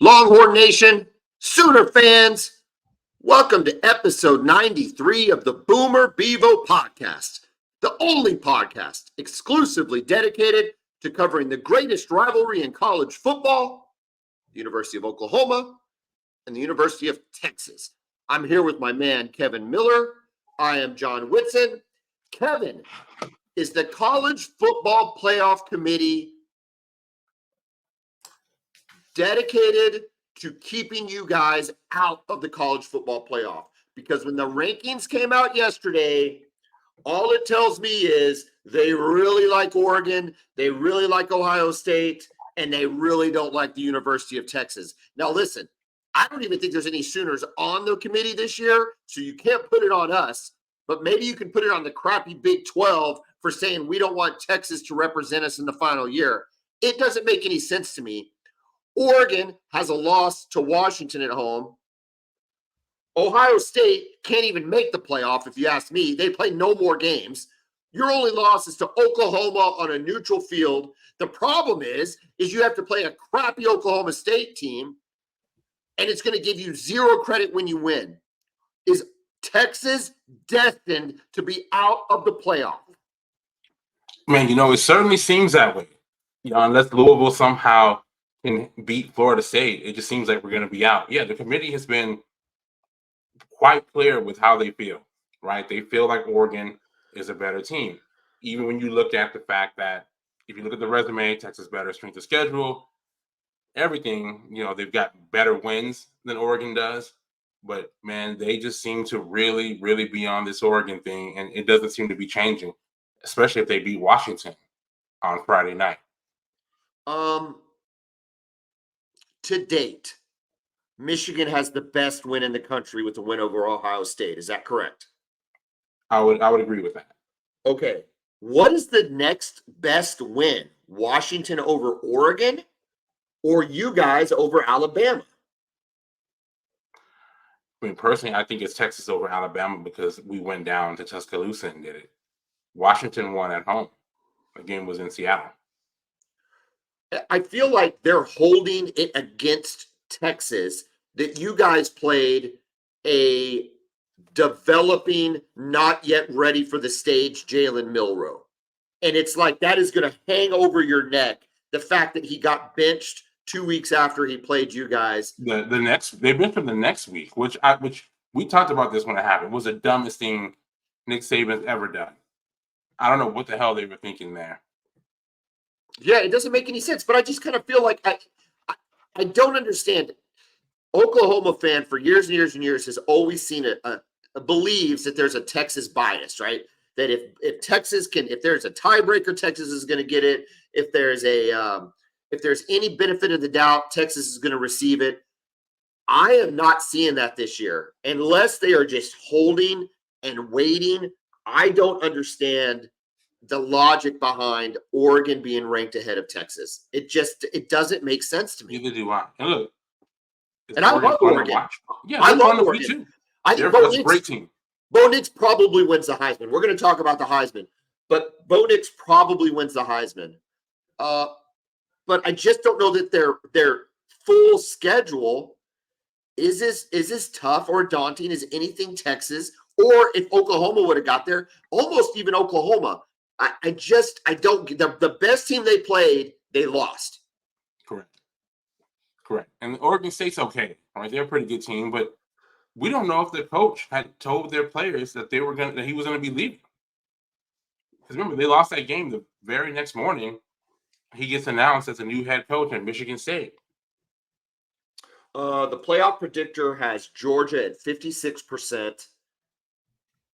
Longhorn Nation, Sooner fans, welcome to episode 93 of the Bevo Podcast, the only podcast exclusively dedicated to covering the greatest rivalry in college football, the University of Oklahoma and the University of Texas. I'm here with my man, Kevin Miller. I am John Whitson. Kevin, is the College Football Playoff Committee dedicated to keeping you guys out of the college football playoff? Because when the rankings came out yesterday, all it tells me is they really like Oregon, they really like Ohio State, and they really don't like the University of Texas. Now, listen, I don't even think there's any Sooners on the committee this year, so you can't put it on us, but maybe you can put it on the crappy Big 12 for saying we don't want Texas to represent us in the final year. It doesn't make any sense to me. Oregon has a loss to Washington at home. Ohio State can't even make the playoff, if you ask me. They play no more games. Your only loss is to Oklahoma on a neutral field. The problem is you have to play a crappy Oklahoma State team, and it's going to give you zero credit when you win. Is Texas destined to be out of the playoff? Man, it certainly seems that way. Unless Louisville somehow can beat Florida State, it just seems like we're going to be out. Yeah, the committee has been quite clear with how they feel, right? They feel like Oregon is a better team. Even when you look at the fact that if you look at the resume, Texas better strength of schedule, everything, they've got better wins than Oregon does. But, man, they just seem to really, really be on this Oregon thing, and it doesn't seem to be changing, especially if they beat Washington on Friday night. To date, Michigan has the best win in the country with the win over Ohio State. Is that correct? I would agree with that. Okay. What is the next best win? Washington over Oregon or you guys over Alabama? I mean, personally, I think it's Texas over Alabama because we went down to Tuscaloosa and did it. Washington won at home. The game was in Seattle. I feel like they're holding it against Texas that you guys played a developing, not yet ready for the stage Jalen Milroe. And it's like that is going to hang over your neck, the fact that he got benched 2 weeks after he played you guys. They benched him the next week, which we talked about this when it happened. It was the dumbest thing Nick Saban's ever done. I don't know what the hell they were thinking there. Yeah, it doesn't make any sense, but I just kind of feel like I don't understand. Oklahoma fan for years and years and years has always seen believes that there's a Texas bias, right? That if Texas if there's a tiebreaker, Texas is going to get it. If there's any benefit of the doubt, Texas is going to receive it. I am not seeing that this year, unless they are just holding and waiting. I don't understand the logic behind Oregon being ranked ahead of Texas. It doesn't make sense to me. Neither do I. And look, I love Oregon. Yeah, I love Oregon too. I think that's a great team. Bo Nix probably wins the Heisman. We're going to talk about the Heisman, but Bo Nix probably wins the Heisman. But I just don't know that their full schedule is this tough or daunting as anything Texas, or if Oklahoma would have got there, almost even Oklahoma. I don't get the best team they played, they lost. Correct. And Oregon State's okay. All right, they're a pretty good team, but we don't know if the coach had told their players that he was going to be leaving. Because remember, they lost that game the very next morning. He gets announced as a new head coach at Michigan State. The playoff predictor has Georgia at 56%.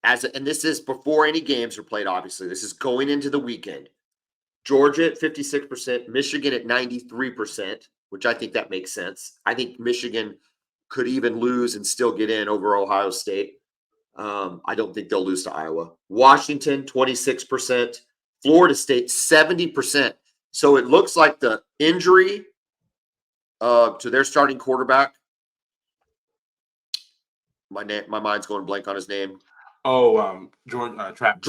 And this is before any games are played, obviously. This is going into the weekend. Georgia at 56%, Michigan at 93%, which I think that makes sense. I think Michigan could even lose and still get in over Ohio State. I don't think they'll lose to Iowa. Washington, 26%. Florida State, 70%. So it looks like the injury to their starting quarterback. My mind's going blank on his name. Jordan Travis.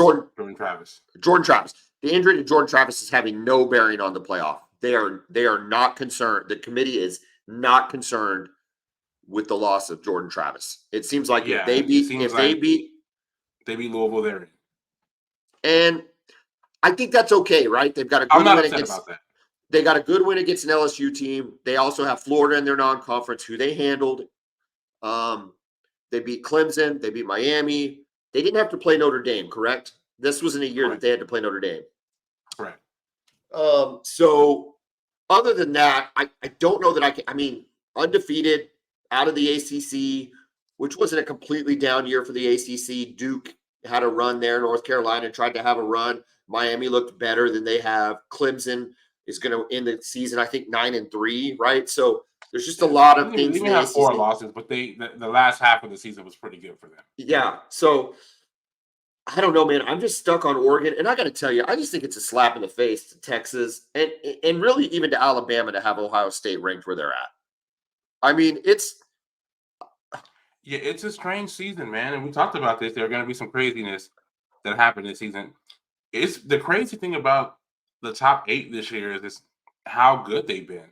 Jordan Travis. The injury to Jordan Travis is having no bearing on the playoff. They are not concerned. The committee is not concerned with the loss of Jordan Travis. It seems like if they beat Louisville, they're in. And I think that's okay, right? They've got a good I'm not win upset against about that. They got a good win against an LSU team. They also have Florida in their non-conference, who they handled. They beat Clemson. They beat Miami. They didn't have to play Notre Dame, correct? This wasn't a year that they had to play Notre Dame. Correct. So other than that, I don't know that I can. I mean, undefeated out of the ACC, which wasn't a completely down year for the ACC. Duke had a run there. North Carolina tried to have a run. Miami looked better than they have. Clemson is going to end the season, I think, 9-3, right? So there's just a lot of things. They have 4 losses, but the last half of the season was pretty good for them. Yeah. So I don't know, man. I'm just stuck on Oregon. And I got to tell you, I just think it's a slap in the face to Texas and really even to Alabama to have Ohio State ranked where they're at. I mean, it's a strange season, man. And we talked about this. There are going to be some craziness that happened this season. It's the crazy thing about the top 8 this year is how good they've been,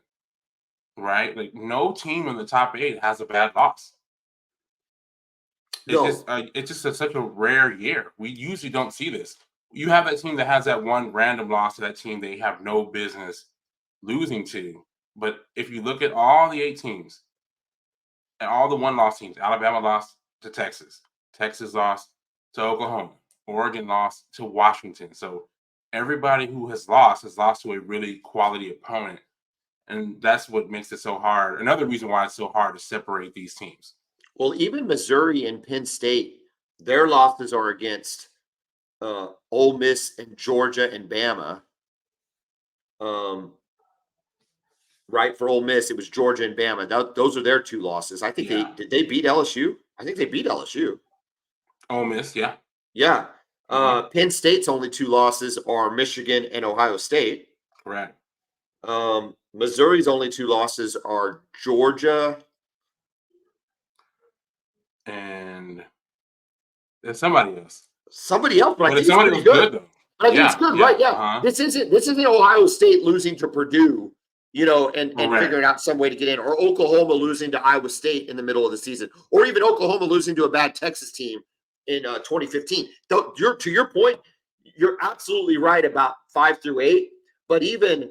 right? Like no team in the top 8 has a bad loss. It's just such a rare year. We usually don't see this. You have that team that has that one random loss to that team they have no business losing to. But if you look at all the 8 teams and all the one-loss teams, Alabama lost to Texas. Texas lost to Oklahoma. Oregon lost to Washington. So everybody who has lost to a really quality opponent. And that's what makes it so hard. Another reason why it's so hard to separate these teams. Well, even Missouri and Penn State, their losses are against Ole Miss and Georgia and Bama. Right, for Ole Miss, it was Georgia and Bama. Those are their 2 losses. I think did they beat LSU? I think they beat LSU. Ole Miss, yeah. Yeah. Penn State's only 2 losses are Michigan and Ohio State. Correct. Missouri's only 2 losses are Georgia and there's somebody else. But I think it's pretty good. Though. But I think it's good, right? Yeah. Uh-huh. This isn't Ohio State losing to Purdue, and figuring out some way to get in, or Oklahoma losing to Iowa State in the middle of the season, or even Oklahoma losing to a bad Texas team in 2015. To your point, you're absolutely right about 5 through 8. But even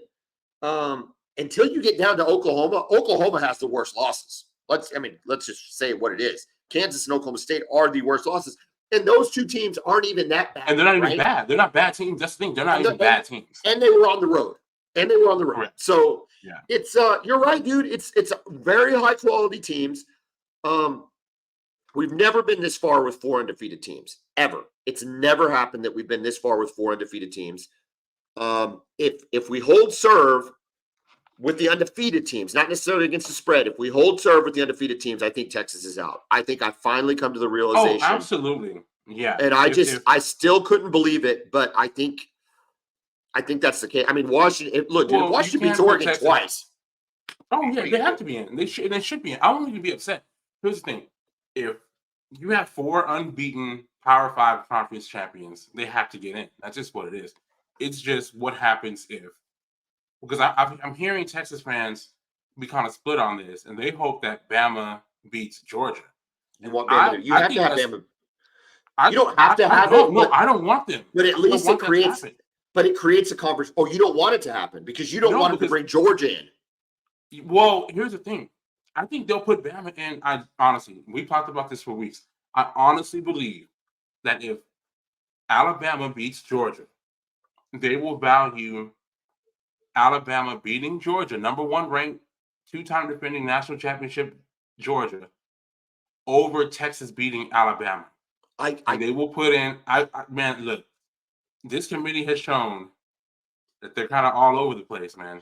until you get down to Oklahoma has the worst losses. Let's just say what it is. Kansas and Oklahoma State are the worst losses. And those 2 teams aren't even that bad. And they're not even bad. They're not bad teams. That's the thing. They're not even bad teams. And they were on the road. Correct. So it's you're right, dude. It's very high quality teams. We've never been this far with 4 undefeated teams. Ever. It's never happened that we've been this far with 4 undefeated teams. If we hold serve with the undefeated teams, not necessarily against the spread, if we hold serve with the undefeated teams, I think Texas is out. I think I finally come to the realization. Oh, absolutely. Yeah. And I still couldn't believe it, but I think that's the case. I mean, Washington beats Oregon twice. Oh, yeah, they have to be in. They should be in. I want you to be upset. Here's the thing. If you have 4 unbeaten Power 5 conference champions, they have to get in. That's just what it is. It's just what happens if. Because I'm hearing Texas fans be kind of split on this, and they hope that Bama beats Georgia. You want Bama? You have to have Bama. You don't have to have it. No, I don't want them. But at least it creates. But it creates a conversation. Oh, you don't want it to happen because you don't want it to bring Georgia in. Well, here's the thing. I think they'll put Bama in. We've talked about this for weeks. I honestly believe that if Alabama beats Georgia, they will value Alabama beating Georgia, number 1 ranked, 2-time defending national championship Georgia, over Texas beating Alabama. They will put in. Man, look, this committee has shown that they're kind of all over the place, man.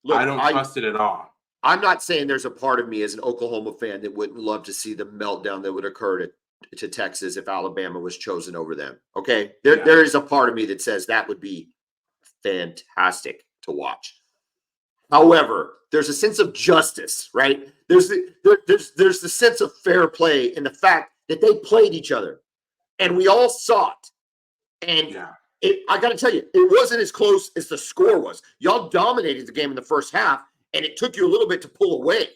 Look, I don't trust it at all. I'm not saying there's a part of me as an Oklahoma fan that wouldn't love to see the meltdown that would occur to Texas if Alabama was chosen over them. Okay, there is a part of me that says that would be fantastic to watch. However, there's a sense of justice, right? There's the sense of fair play in the fact that they played each other, and we all saw it. And I got to tell you, it wasn't as close as the score was. Y'all dominated the game in the first half, and it took you a little bit to pull away.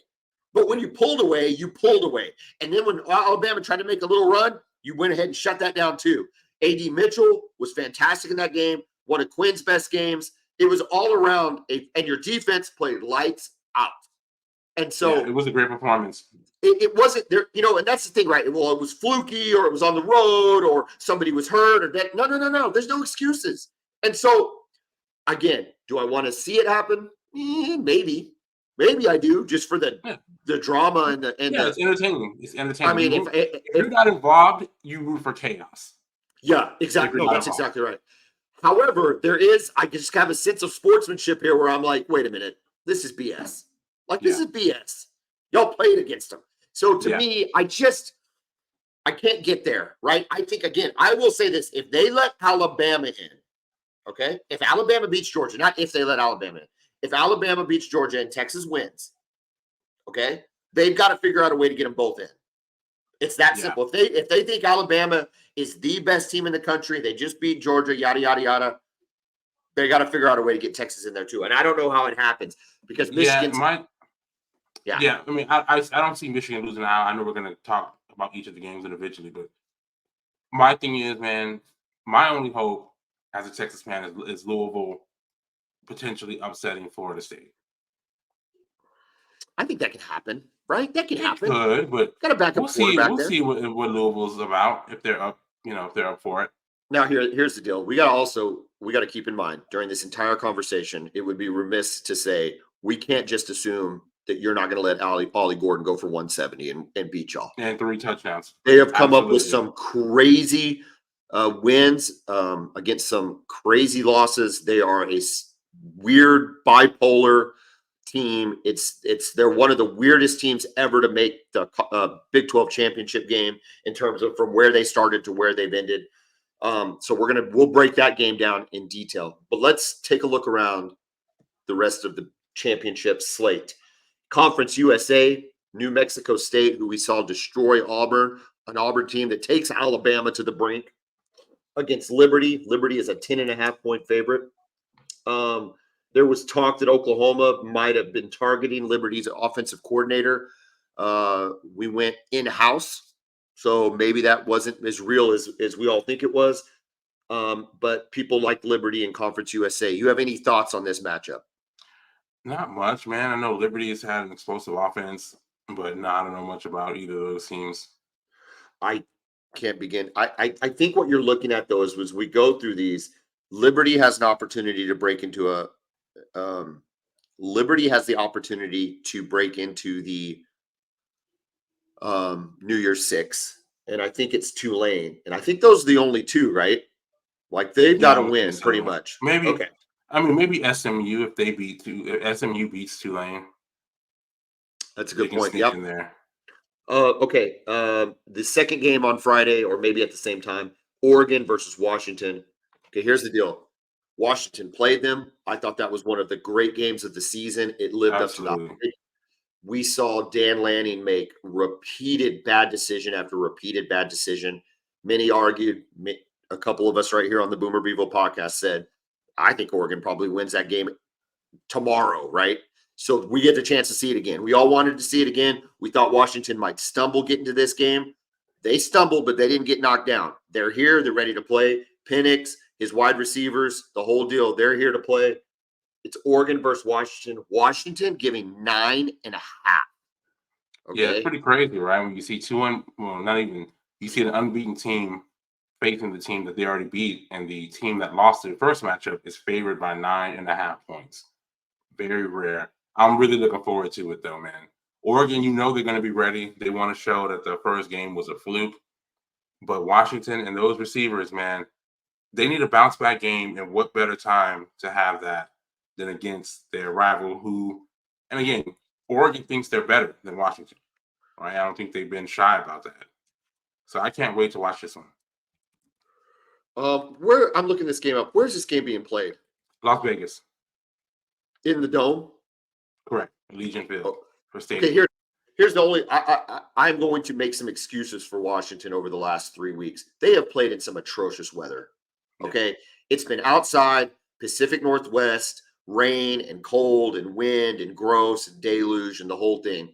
But when you pulled away, you pulled away. And then when Alabama tried to make a little run, you went ahead and shut that down too. A.D. Mitchell was fantastic in that game, one of Quinn's best games. It was all around, and your defense played lights out. And so it was a great performance. It wasn't there, and that's the thing, right? Well, it was fluky, or it was on the road, or somebody was hurt, or that. No. There's no excuses. And so, again, do I want to see it happen? Maybe I do, just for the drama and the. It's entertaining. It's entertaining. I mean, if you're not involved, you root for chaos. Yeah, exactly. No, that's exactly right. However, I just have a sense of sportsmanship here where I'm like, wait a minute, this is BS. This is BS. Y'all played against them. So to me, I can't get there, right? I think, again, I will say this. If they let Alabama in, okay? If Alabama beats Georgia, not if they let Alabama in. If Alabama beats Georgia and Texas wins, okay, they've got to figure out a way to get them both in. It's that simple. If they think Alabama is the best team in the country, they just beat Georgia, yada, yada, yada, they got to figure out a way to get Texas in there too. And I don't know how it happens because Michigan's I mean, I don't see Michigan losing out. I know we're going to talk about each of the games individually, but my thing is, man, my only hope as a Texas fan is Louisville potentially upsetting Florida State. I think that can happen, right? That can happen. Good, but got a backup we'll see what Louisville's about if they're up, if they're up for it. Now here's the deal. We got to keep in mind during this entire conversation, it would be remiss to say we can't just assume that you're not going to let Ollie Gordon go for 170 and beat y'all. And 3 touchdowns. They have come up with some crazy wins against some crazy losses. They are a weird bipolar team. They're one of the weirdest teams ever to make the Big 12 championship game in terms of from where they started to where they've ended. So we'll break that game down in detail. But let's take a look around the rest of the championship slate. Conference USA, New Mexico State, who we saw destroy Auburn, an Auburn team that takes Alabama to the brink against Liberty. Liberty is a 10.5-point favorite. There was talk that Oklahoma might have been targeting Liberty's offensive coordinator. We went in-house, so maybe that wasn't as real as we all think it was. But people like Liberty and Conference USA. You have any thoughts on this matchup? Not much, man. I know Liberty has had an explosive offense, but I don't know much about either of those teams. I can't begin. I think what you're looking at, though, is we go through these. Liberty has an opportunity to break into Liberty has the opportunity to break into the New Year's Six, and I think it's Tulane, and I think those are the only two, right? They've got to win pretty much. Maybe. Okay. I mean, maybe SMU if SMU beats Tulane. That's a good point. Yep. In there. Okay. The second game on Friday, or maybe at the same time, Oregon versus Washington. Okay, here's the deal. Washington played them. I thought that was one of the great games of the season. It lived up to that. We saw Dan Lanning make repeated bad decision after repeated bad decision. Many argued, a couple of us right here on the Bevo Podcast said, I think Oregon probably wins that game tomorrow, right? So we get the chance to see it again. We all wanted to see it again. We thought Washington might stumble getting to this game. They stumbled, but they didn't get knocked down. They're here. They're ready to play. Penix, his wide receivers, the whole deal. They're here to play. It's Oregon versus Washington. Washington giving 9.5. Okay? Yeah, it's pretty crazy, right? When you see you see an unbeaten team facing the team that they already beat, and the team that lost their first matchup is favored by 9.5 points. Very rare. I'm really looking forward to it, though, man. Oregon, they're going to be ready. They want to show that the first game was a fluke. But Washington and those receivers, man, they need a bounce back game, and what better time to have that than against their rival and again, Oregon thinks they're better than Washington, right? I don't think they've been shy about that. So I can't wait to watch this one. I'm looking this game up. Where's this game being played? Las Vegas. In the Dome? Correct. Legion Field for stadium. Okay, here's the only I'm going to make some excuses for Washington over the last 3 weeks. They have played in some atrocious weather. Okay. It's been outside, Pacific Northwest, rain and cold and wind and gross and deluge and the whole thing.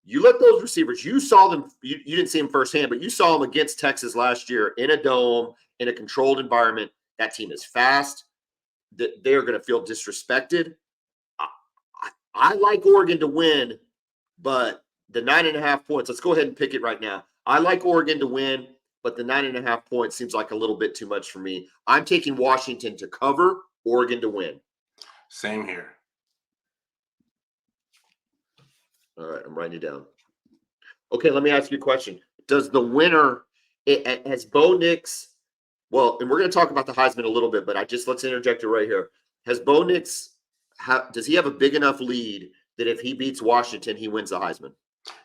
You let those receivers, you saw them, you didn't see them firsthand, but you saw them against Texas last year in a dome, in a controlled environment. That team is fast. They're going to feel disrespected. I like Oregon to win, but the 9.5 points, let's go ahead and pick it right now. I like Oregon to win, but the 9.5 points seems like a little bit too much for me. I'm taking Washington to cover, Oregon to win. Same here. All right, I'm writing it down. Okay, let me ask you a question. Does the winner, has Bo Nix, well, and we're going to talk about the Heisman a little bit, but let's interject it right here. Has Bo Nix, does he have a big enough lead that if he beats Washington, he wins the Heisman?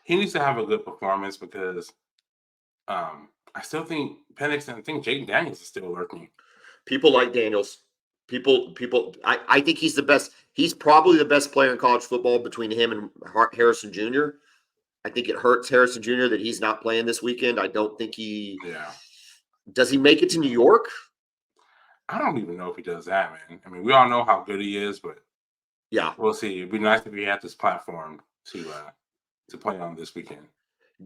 He needs to have a good performance because I still think Penix and I think Jaden Daniels is still lurking. People like Daniels. I think he's the best. He's probably the best player in college football between him and Harrison Jr. I think it hurts Harrison Jr. that he's not playing this weekend. I don't think he. Yeah. Does he make it to New York? I don't even know if he does that, man. I mean, we all know how good he is, but yeah, we'll see. It'd be nice if he had this platform to play on this weekend.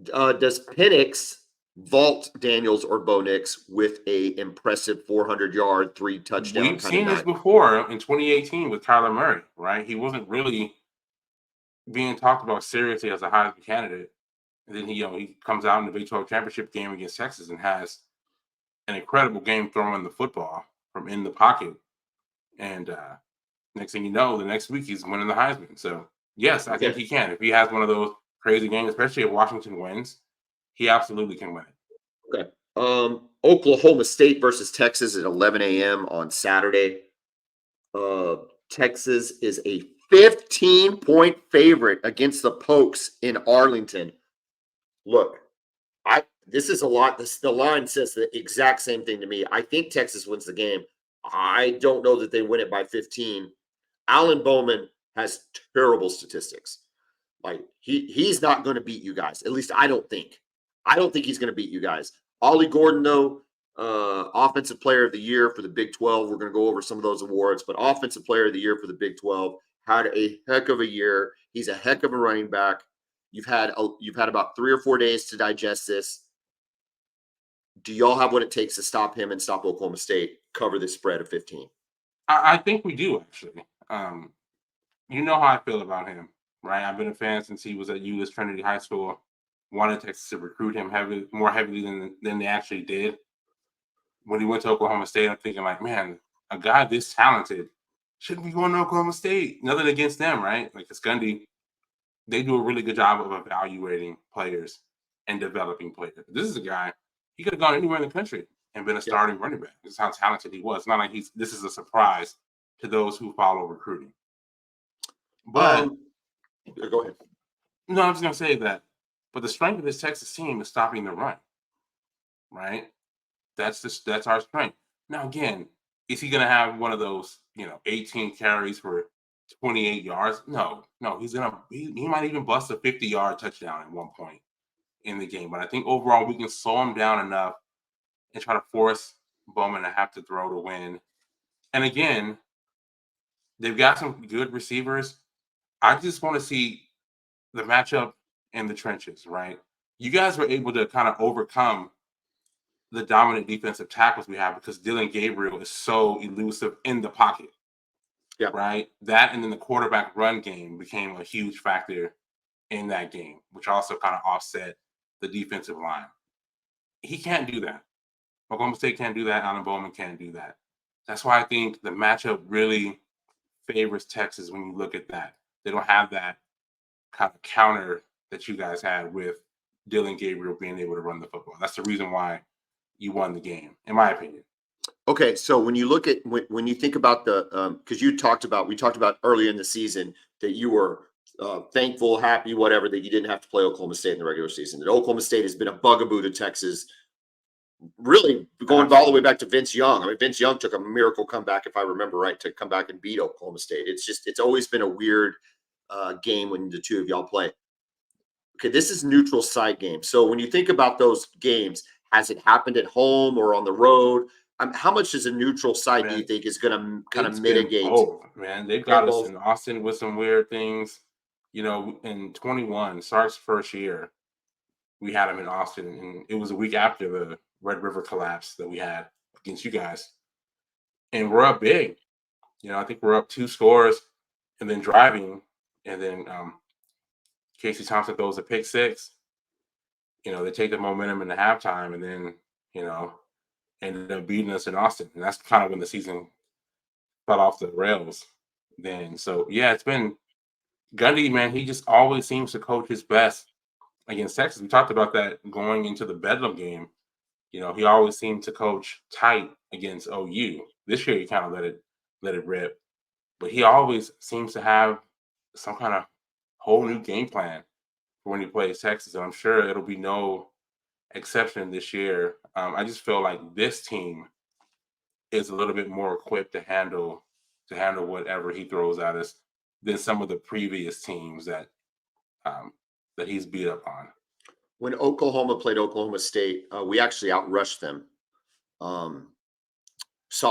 Does Penix vault Daniels or Bo Nix with a impressive 400-yard, 3-touchdown? We've seen this before in 2018 with Kyler Murray, right? He wasn't really being talked about seriously as a Heisman candidate, and then he comes out in the Big 12 championship game against Texas and has an incredible game throwing the football from in the pocket, and next thing you know, the next week he's winning the Heisman. So yes, I think he can. If he has one of those crazy games, especially if Washington wins, he absolutely can win it. Okay. Oklahoma State versus Texas at 11 a.m. on Saturday. Texas is a 15-point favorite against the Pokes in Arlington. Look, this is a lot. The line says the exact same thing to me. I think Texas wins the game. I don't know that they win it by 15. Alan Bowman has terrible statistics. Like he's not going to beat you guys. At least I don't think. I don't think he's going to beat you guys. Ollie Gordon, though, Offensive Player of the Year for the Big 12. We're going to go over some of those awards, but Offensive Player of the Year for the Big 12 had a heck of a year. He's a heck of a running back. You've had about 3 or 4 days to digest this. Do y'all have what it takes to stop him and stop Oklahoma State, cover this spread of 15? I think we do, actually. You know how I feel about him, right? I've been a fan since he was at ULIS Trinity High School. Wanted Texas to recruit him more heavily than they actually did. When he went to Oklahoma State, I'm thinking like, man, a guy this talented shouldn't be going to Oklahoma State. Nothing against them, right? Like Gundy, they do a really good job of evaluating players and developing players. This is a guy, he could have gone anywhere in the country and been a starting running back. This is how talented he was. It's not like this is a surprise to those who follow recruiting. But go ahead. No, I was going to say that. But the strength of this Texas team is stopping the run, right? That's our strength. Now, again, is he going to have one of those, 18 carries for 28 yards? No, he might even bust a 50-yard touchdown at one point in the game. But I think overall we can slow him down enough and try to force Bowman to have to throw to win. And again, they've got some good receivers. I just want to see the matchup in the trenches, right? You guys were able to kind of overcome the dominant defensive tackles we have because Dylan Gabriel is so elusive in the pocket. Yeah. Right? That and then the quarterback run game became a huge factor in that game, which also kind of offset the defensive line. He can't do that. Oklahoma State can't do that. Alan Bowman can't do that. That's why I think the matchup really favors Texas when you look at that. They don't have that kind of counter that you guys had with Dylan Gabriel being able to run the football. That's the reason why you won the game, in my opinion. Okay, so when you look at when you think about the because we talked about earlier in the season that you were thankful, happy, whatever, that you didn't have to play Oklahoma State in the regular season. That Oklahoma State has been a bugaboo to Texas, really going all the way back to Vince Young. I mean, Vince Young took a miracle comeback, if I remember right, to come back and beat Oklahoma State. It's always been a weird game when the two of y'all play. Okay, this is neutral site game. So when you think about those games, has it happened at home or on the road? How much is a neutral side do you Man, think is going to kind of it's been mitigate? both, man. They've And got us both. in Austin with some weird things. In 21, Sark's first year, we had him in Austin, and it was a week after the Red River collapse that we had against you guys. And we're up big. I think we're up 2 scores and then driving, and then Casey Thompson throws a pick six. They take the momentum in the halftime, and then, you know, ended up beating us in Austin. And that's kind of when the season fell off the rails then. So, yeah, it's been Gundy, man. He just always seems to coach his best against Texas. We talked about that going into the Bedlam game. He always seemed to coach tight against OU. This year, he kind of let it rip. But he always seems to have some kind of whole new game plan for when he plays Texas. And I'm sure it'll be no exception this year. I just feel like this team is a little bit more equipped to handle whatever he throws at us than some of the previous teams that he's beat up on. When Oklahoma played Oklahoma State, we actually outrushed them. You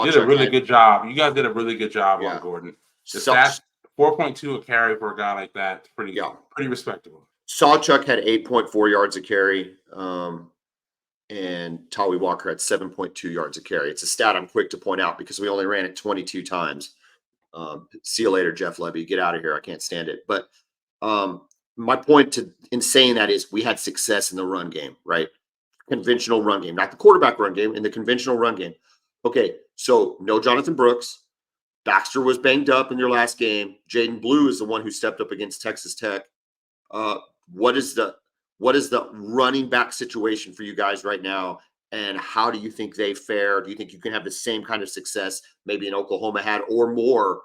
did a really good job. You guys did a really good job on Gordon. The stats, 4.2 a carry for a guy like that, pretty respectable. Sawchuk had 8.4 yards a carry, and Tawi Walker had 7.2 yards a carry. It's a stat I'm quick to point out because we only ran it 22 times. See you later, Jeff Levy. Get out of here. I can't stand it. But my point in saying that is we had success in the run game, right? Conventional run game, not the quarterback run game, in the conventional run game. Okay, so no Jonathan Brooks. Baxter was banged up in your last game. Jaden Blue is the one who stepped up against Texas Tech. What is the running back situation for you guys right now? And how do you think they fare? Do you think you can have the same kind of success maybe in Oklahoma had or more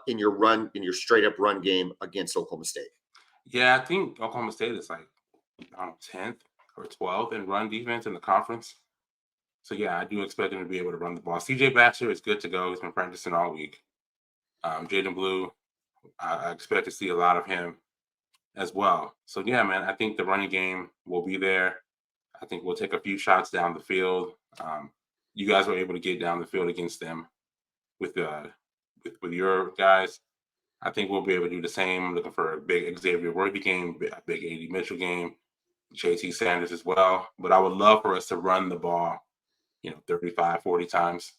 in your straight up run game against Oklahoma State? Yeah, I think Oklahoma State is like 10th or 12th in run defense in the conference. So, yeah, I do expect him to be able to run the ball. CJ Baxter is good to go. He's been practicing all week. Jaden Blue, I expect to see a lot of him as well. So, yeah, man, I think the running game will be there. I think we'll take a few shots down the field. You guys were able to get down the field against them with your guys. I think we'll be able to do the same. I'm looking for a big Xavier Worthy game, a big A.D. Mitchell game, JT Sanders as well. But I would love for us to run the ball, 35, 40 times.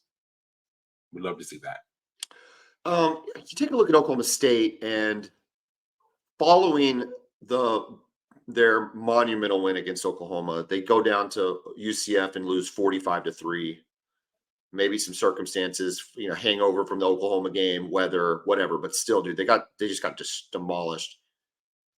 We'd love to see that. You take a look at Oklahoma State and following their monumental win against Oklahoma, they go down to UCF and lose 45-3. Maybe some circumstances, hangover from the Oklahoma game, weather, whatever, but still, dude, they just got demolished.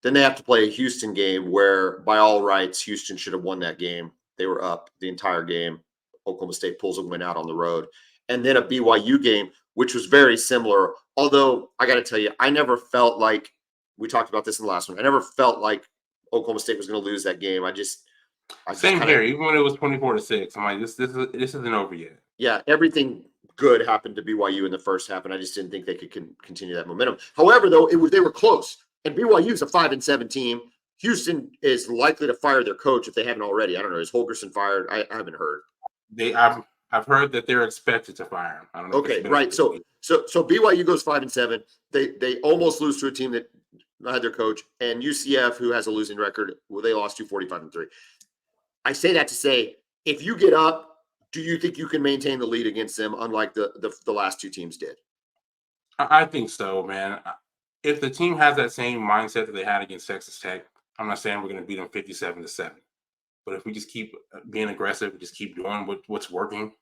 Then they have to play a Houston game where, by all rights, Houston should have won that game. They were up the entire game. Oklahoma State pulls a win out on the road. And then a BYU game, which was very similar. Although, I got to tell you, I never felt like, we talked about this in the last one, I never felt like Oklahoma State was going to lose that game. Same here. Even when it was 24-6, I'm like, this isn't over yet. Yeah, everything good happened to BYU in the first half, and I just didn't think they could continue that momentum. However, though, they were close. And BYU is a 5-7 team. Houston is likely to fire their coach if they haven't already. I don't know. Is Holgerson fired? I haven't heard. I've heard that they're expected to fire him. I don't know. Okay, right. So BYU goes 5-7. They almost lose to a team that had their coach, and UCF, who has a losing record, they lost to 45-3. I say that to say, if you get up, do you think you can maintain the lead against them, unlike the last two teams did? I think so, man. If the team has that same mindset that they had against Texas Tech, I'm not saying we're going to beat them 57-7. But if we just keep being aggressive, just keep doing what's working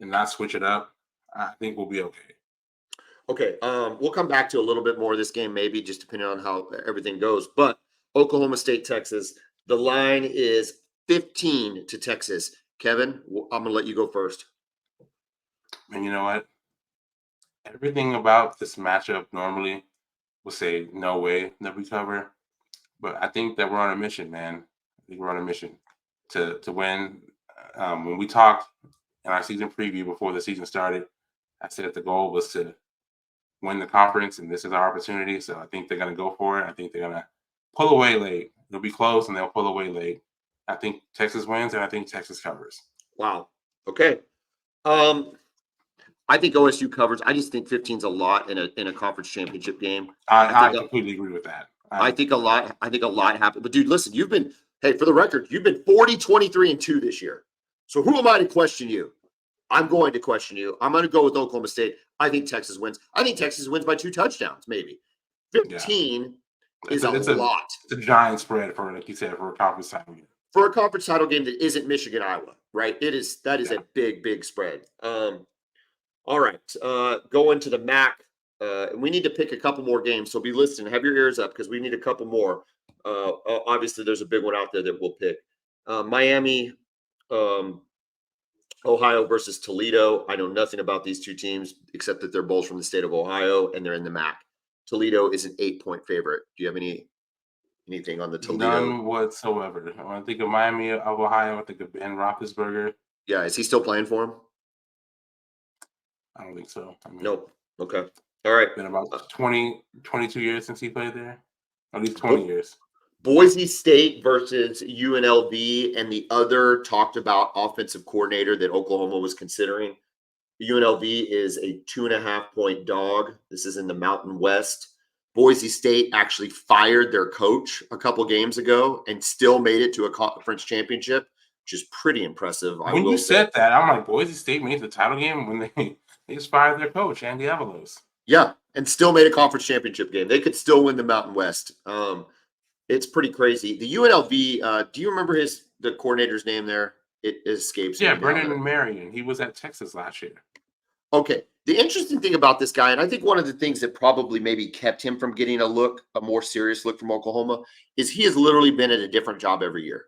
and not switch it up, I think we'll be okay. Okay, we'll come back to a little bit more of this game, maybe just depending on how everything goes. But Oklahoma State, Texas, the line is 15 to Texas. Kevin, I'm going to let you go first. And you know what? Everything about this matchup normally will say no way that we cover. But I think that we're on a mission, man. I think we're on a mission to win. When we talked in our season preview before the season started, I said the goal was to win the conference, and this is our opportunity. So I think they're going to go for it. I think they're going to pull away late. It'll be close, and they'll pull away late. I think Texas wins, and I think Texas covers. Wow. Okay. I think OSU covers. I just think 15's a lot in a conference championship game. I completely agree with that. I think a lot happened. But dude, listen, for the record, you've been 40, 23, and 2 this year. So who am I to question you? I'm going to question you. I'm going to go with Oklahoma State. I think Texas wins. I think Texas wins by 2 touchdowns, maybe. 15 is a lot. It's a giant spread for, like you said, for a conference title game. For a conference title game that isn't Michigan, Iowa, right? That is a big, big spread. All right. Going to the MAC. We need to pick a couple more games. So be listening. Have your ears up because we need a couple more. Obviously, there's a big one out there that we'll pick. Miami, Ohio versus Toledo. I know nothing about these two teams except that they're both from the state of Ohio and they're in the MAC. Toledo is an 8-point favorite. Do you have anything on the Toledo? None whatsoever. When I think of Miami of Ohio, I think of Ben Roethlisberger. Yeah, is he still playing for him? I don't think so. Nope. Okay. All right. Been about 22 years since he played there. At least 20 years. Boise State versus UNLV and the other talked about offensive coordinator that Oklahoma was considering. UNLV is a 2.5-point dog. This is in the Mountain West. Boise State actually fired their coach a couple games ago and still made it to a conference championship, which is pretty impressive. When you said that, I'm like, Boise State made the title game when they just fired their coach, Andy Avalos. Yeah, and still made a conference championship game. They could still win the Mountain West. It's pretty crazy. The UNLV, do you remember the coordinator's name there? It escapes me. Yeah, Brennan Marion. He was at Texas last year. Okay. The interesting thing about this guy, and I think one of the things that probably maybe kept him from getting a more serious look from Oklahoma, is he has literally been at a different job every year.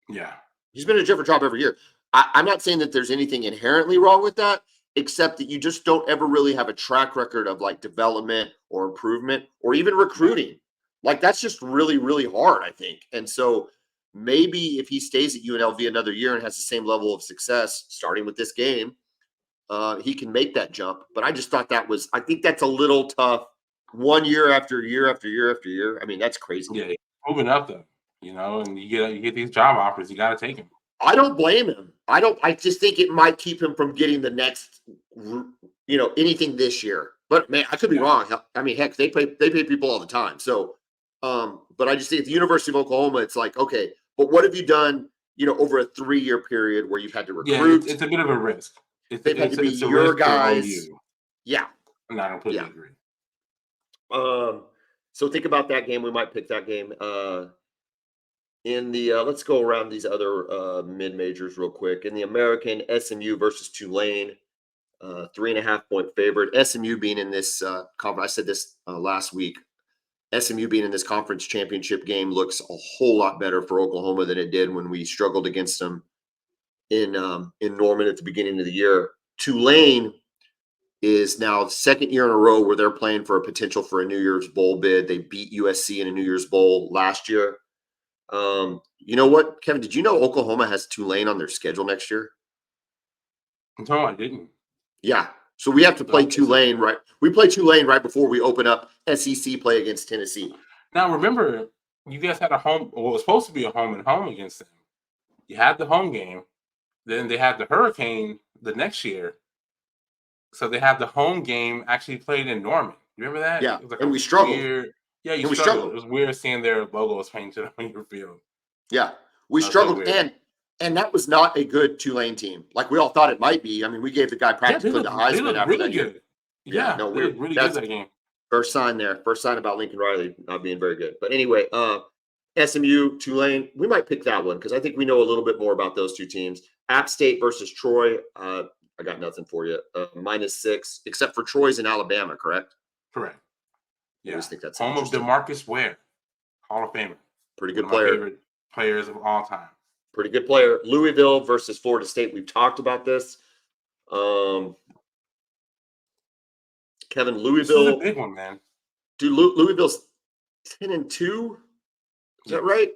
Yeah. He's been at a different job every year. I'm not saying that there's anything inherently wrong with that, except that you just don't ever really have a track record of like development or improvement or even recruiting. Like that's just really, really hard, I think. And so maybe if he stays at UNLV another year and has the same level of success, starting with this game, he can make that jump. But I just thought I think that's a little tough. 1 year after year after year after year. I mean, that's crazy. Yeah, he's moving up though, and you get these job offers, you got to take them. I don't blame him. I just think it might keep him from getting the next, anything this year. But man, I could be wrong. I mean, heck, they pay people all the time. So, but I just think at the University of Oklahoma, it's like, okay, but what have you done, over a 3-year period where you've had to recruit? Yeah, it's a bit of a risk. They've had to be your guys. Yeah. And I completely agree. So think about that game. We might pick that game. In the let's go around these other mid majors real quick. In the American, SMU versus Tulane, 3.5-point favorite. SMU being in this conference. I said this last week. SMU being in this conference championship game looks a whole lot better for Oklahoma than it did when we struggled against them in Norman at the beginning of the year. Tulane is now the second year in a row where they're playing for a potential for a New Year's Bowl bid. They beat USC in a New Year's Bowl last year. You know what, Kevin? Did you know Oklahoma has Tulane on their schedule next year? No, I didn't. Yeah. So we have to play Tulane, right? We play Tulane right before we open up SEC play against Tennessee. Now, remember, you guys had it was supposed to be a home and home against them. You had the home game. Then they had the Hurricane the next year. So they had the home game actually played in Norman. You remember that? Yeah, it was like and we struggled. We struggled. It was weird seeing their logos painted on your field. Yeah, we struggled, and that was not a good Tulane team. Like we all thought it might be. I mean, we gave the guy practically the Heisman after that game. Yeah, no, we were really good that game. First sign about Lincoln Riley not being very good. But anyway, SMU, Tulane, we might pick that one because I think we know a little bit more about those two teams. App State versus Troy. I got nothing for you. -6, except for Troy's in Alabama, correct? Correct. Yeah. I just think that's home of DeMarcus Ware, Hall of Famer. Pretty good player. One of my favorite players of all time. Pretty good player. Louisville versus Florida State. We've talked about this. Kevin, Louisville. This is a big one, man. Dude, Louisville's 10-2. Is that right?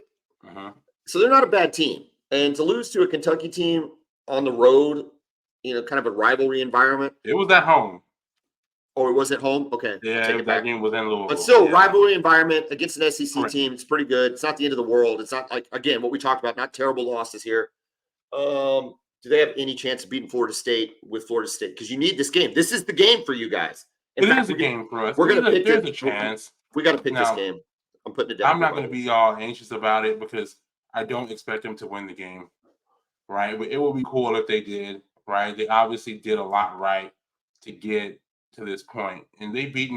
Uh-huh. So they're not a bad team. And to lose to a Kentucky team on the road, kind of a rivalry environment. It was at home. Oh, it was at home? Okay. Yeah, that game was in Louisville. But still, rivalry environment against an SEC team. It's pretty good. It's not the end of the world. It's not like, again, what we talked about, not terrible losses here. Do they have any chance of beating Florida State with Florida State? Because you need this game. This is the game for you guys. It is a game for us. We're going to pick There's a chance. We got to pick this Now, game. I'm putting it down. I'm not going to be all anxious about it because I don't expect them to win the game, right? But it would be cool if they did, right? They obviously did a lot right to get to this point, and they beat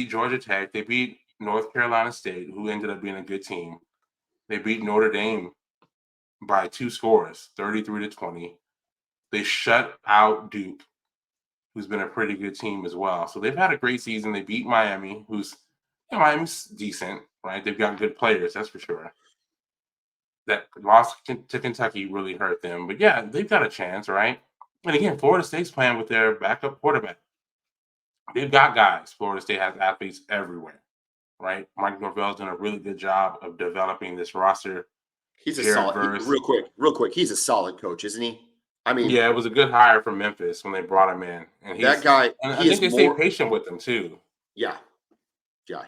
Georgia Tech, they beat North Carolina State, who ended up being a good team. They beat Notre Dame by 2 scores, 33-20. They shut out Duke, who's been a pretty good team as well. So they've had a great season. They beat Miami, Miami's decent, right? They've got good players, that's for sure. That loss to Kentucky really hurt them. But yeah, they've got a chance, right? And again, Florida State's playing with their backup quarterback. They've got guys. Florida State has athletes everywhere, right? Mike Norvell's done a really good job of developing this roster. He's a solid, real quick. He's a solid coach, isn't he? I mean, yeah, it was a good hire from Memphis when they brought him in, and that guy. And I think they stayed patient with him too. Yeah,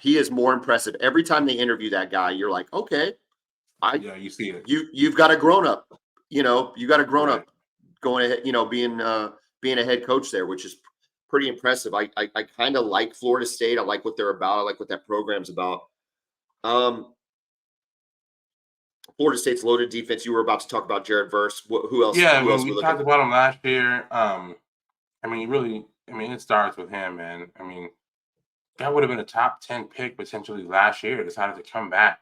he is more impressive every time they interview that guy. You're like, okay, you see it. You've got a grown up. You got a grown up going ahead. Being a head coach there, which is pretty impressive. I kind of like Florida State. I like what they're about. I like what that program's about. Florida State's loaded defense. You were about to talk about Jared Verse. Who else? Yeah, we talked about him last year. It starts with him, man. I mean, that would have been a top 10 pick potentially last year. Decided to come back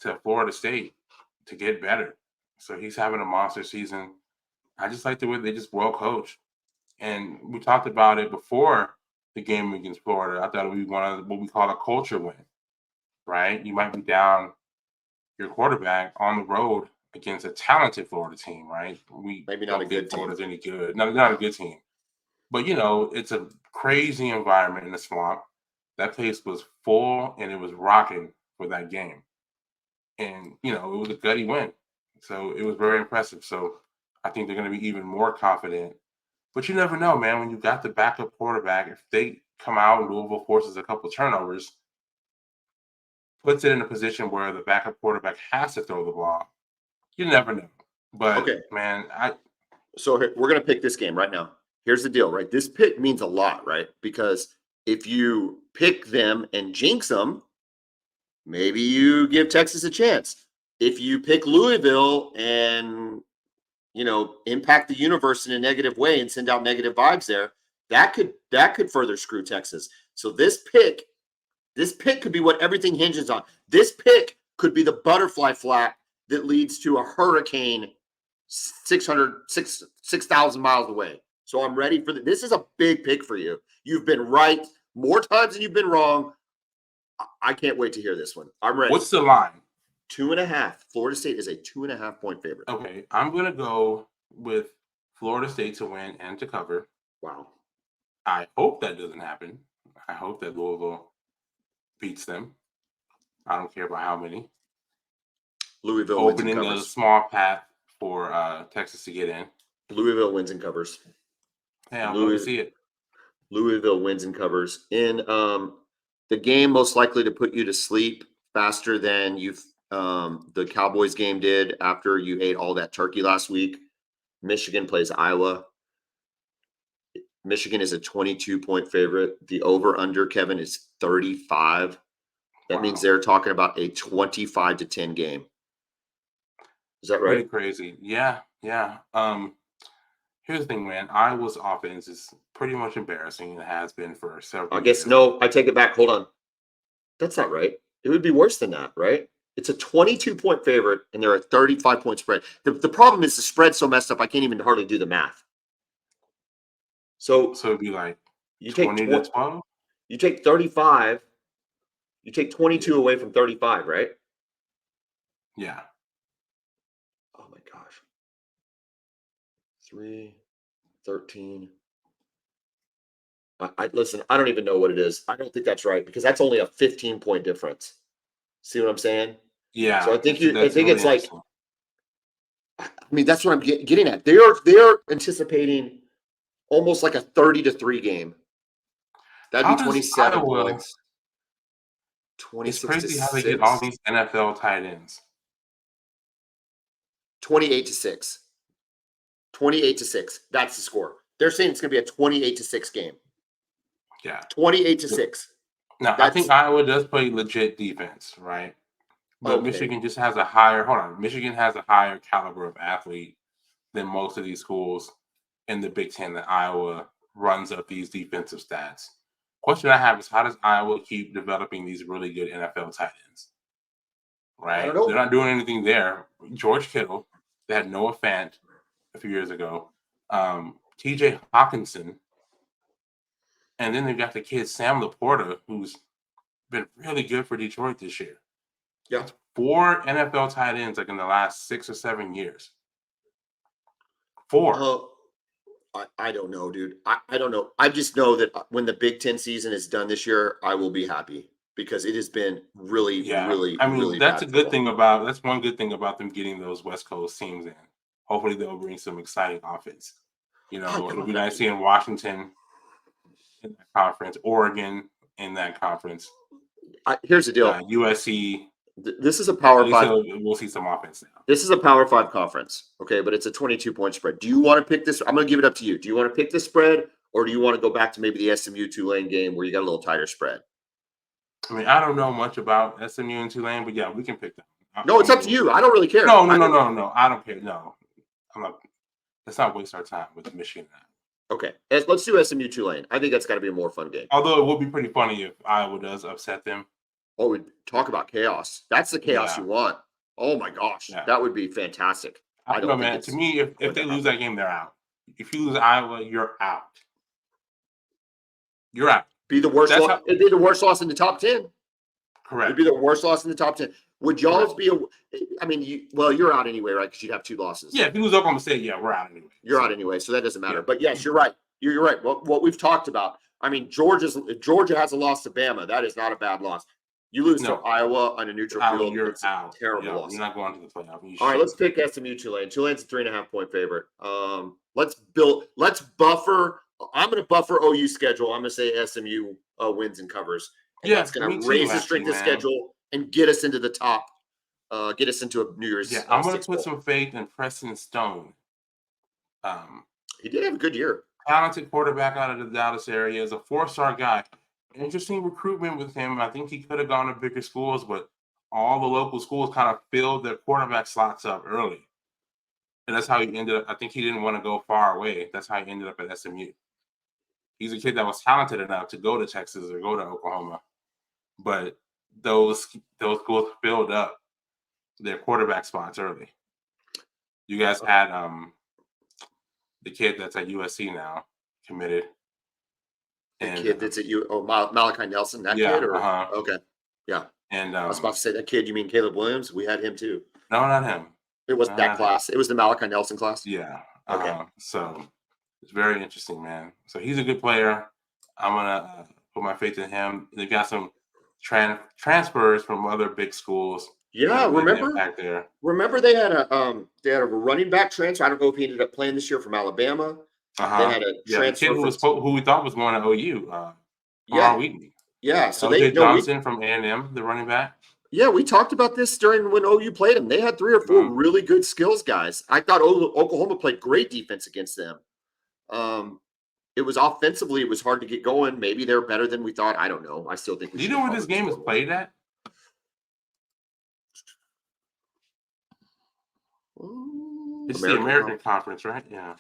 to Florida State to get better. So he's having a monster season. I just like the way they just well coached. And we talked about it before the game against Florida. I thought it would be one of what we call a culture win, right? You might be down your quarterback on the road against a talented Florida team, right? Maybe not a good team. Florida's any good. No, not a good team. But, it's a crazy environment in the swamp. That place was full and it was rocking for that game. And, it was a gutty win. So it was very impressive. So I think they're going to be even more confident. But you never know, man. When you've got the backup quarterback, if they come out and Louisville forces a couple of turnovers, puts it in a position where the backup quarterback has to throw the ball. You never know. But, okay, man, So we're going to pick this game right now. Here's the deal, right? This pick means a lot, right? Because if you pick them and jinx them, maybe you give Texas a chance. If you pick Louisville and, impact the universe in a negative way and send out negative vibes there, that could further screw Texas. So this pick could be what everything hinges on. This pick could be the butterfly flap that leads to a hurricane 6,000 miles away. So I'm ready for this. This is a big pick for you. You've been right more times than you've been wrong. I can't wait to hear this one. I'm ready. What's the line? 2.5. Florida State is a 2.5 point favorite. Okay, I'm going to go with Florida State to win and to cover. Wow. I hope that doesn't happen. I hope that Louisville beats them. I don't care about how many. Louisville opening a small path for Texas to get in. Louisville wins and covers. Yeah, I'm going to see it. Louisville wins and covers. In the game most likely to put you to sleep faster than the Cowboys game did after you ate all that turkey last week. Michigan plays Iowa. Michigan is a 22-point favorite. The over-under, Kevin, is 35. That means they're talking about a 25-10 game. Is that right? Pretty crazy. Yeah. Here's the thing, man. Iowa's offense is pretty much embarrassing. It has been for several years. No, I take it back. Hold on. That's not right. It would be worse than that, right? It's a 22-point favorite, and they're a 35-point spread. The problem is the spread's so messed up, I can't even hardly do the math. So it'd be like you 20 to 12? You take 35. You take 22 away from 35, right? Yeah. Oh, my gosh. 3, 13. Listen, I don't even know what it is. I don't think that's right because that's only a 15-point difference. See what I'm saying? Yeah. So I think it's like, I mean, that's what I'm getting at. They're anticipating almost like a 30-3 game. That'd be 27 points. 26 it's crazy to how they 6. get all these NFL tight ends. 28-6. 28-6. That's the score. They're saying it's going to be a 28-6 game. Yeah. 28-6. Now, I think Iowa does play legit defense, right? But Okay. Michigan just has a higher, Michigan has a higher caliber of athlete than most of these schools in the Big Ten that Iowa runs up these defensive stats. Question I have is, how does Iowa keep developing these really good NFL tight ends? Right? I don't know. They're not doing anything there. George Kittle, they had Noah Fant a few years ago. TJ Hawkinson. And then they've got the kid Sam Laporta, who's been really good for Detroit this year. Yeah. That's 4 NFL tight ends like in the last 6 or 7 years. 4. I don't know, dude. I don't know. I just know that when the Big Ten season is done this year, I will be happy because it has been really, really, I mean, really that's bad a good football. thing about that's one good thing about them getting those West Coast teams in. Hopefully they'll bring some exciting offense. You know, it'll be nice seeing Washington in that conference, Oregon in that conference. Here's the deal. USC. This is a Power 5. We'll see some offense now. This is a Power 5 conference, okay? But it's a 22-point spread. Do you want to pick this? I'm going to give it up to you. Do you want to pick this spread, or do you want to go back to maybe the SMU Tulane game where you got a little tighter spread? I mean, I don't know much about SMU and Tulane, but yeah, we can pick them. No, it's up to you. I don't really care. No. I don't care. No, I'm not. Let's not waste our time with Michigan. Okay, let's do SMU Tulane. I think that's got to be a more fun game. Although it would be pretty funny if Iowa does upset them. Oh, we talk about chaos. That's the chaos you want. Oh my gosh, that would be fantastic. I don't know, man. To me, if they lose that game, they're out. If you lose Iowa, you're out. You're out. Be the worst. It'd be the worst loss in the top 10. Correct. It'd be the worst loss in the top 10. Would y'all's be I mean, you're out anyway, right? Because you'd have 2 losses. Yeah, if you lose Oklahoma State, we're out anyway. You're out anyway, so that doesn't matter. But yes, you're right. You're right. What we've talked about. I mean, Georgia has a loss to Bama. That is not a bad loss. You lose to Iowa on a neutral field. You're out. Terrible loss. You're not going to the playoff. All right, let's pick SMU Tulane. Tulane's a 3.5-point favorite. Let's buffer. I'm going to buffer OU schedule. I'm going to say SMU wins and covers. And that's going to raise the strength of schedule and get us into the top. Get us into a New Year's. Yeah, I'm going to put some faith in Preston Stone. He did have a good year. Talented quarterback out of the Dallas area. Is a 4-star guy. Interesting recruitment with him. I think he could have gone to bigger schools, but all the local schools kind of filled their quarterback slots up early. And that's how he ended up. I think he didn't want to go far away. That's how he ended up at SMU. He's a kid that was talented enough to go to Texas or go to Oklahoma. But those schools filled up their quarterback spots early. You guys had the kid that's at USC now committed. The kid that's at Malachi Nelson, that kid? Or okay. Yeah. And I was about to say that kid, you mean Caleb Williams? We had him too. No, not him. It wasn't that class. It was the Malachi Nelson class. Yeah. Okay. So it's very interesting, man. So he's a good player. I'm gonna put my faith in him. They've got some transfers from other big schools. Yeah, remember they had a running back transfer. I don't know if he ended up playing this year from Alabama. They had a transfer the kid who we thought was going to OU. Wheaton. Yeah, so Johnson from A&M, the running back. Yeah, we talked about this during when OU played them. They had 3 or 4 really good skills guys. I thought Oklahoma played great defense against them. It was offensively, it was hard to get going. Maybe they're better than we thought. I don't know. I still think. Do you know where this game is played at? It's the American Conference, right? Yeah.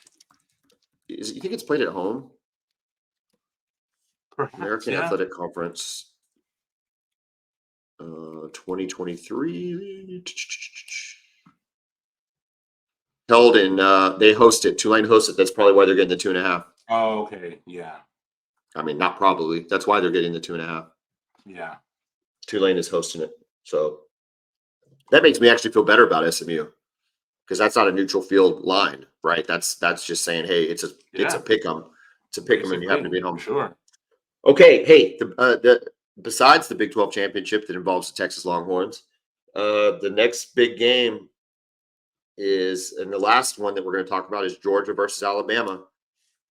You think it's played at home? Perhaps, American Athletic Conference 2023 held in they host it. Tulane hosts it. That's probably why they're getting the 2.5. Oh, okay. Yeah. I mean, not probably. That's why they're getting the 2.5. Yeah. Tulane is hosting it. So that makes me actually feel better about SMU. Because that's not a neutral field line, right? That's just saying, hey, it's a pick 'em. It's a pick 'em, and you happen to be home. Sure. Okay, hey, besides the Big 12 championship that involves the Texas Longhorns, the next big game is, and the last one that we're going to talk about is Georgia versus Alabama.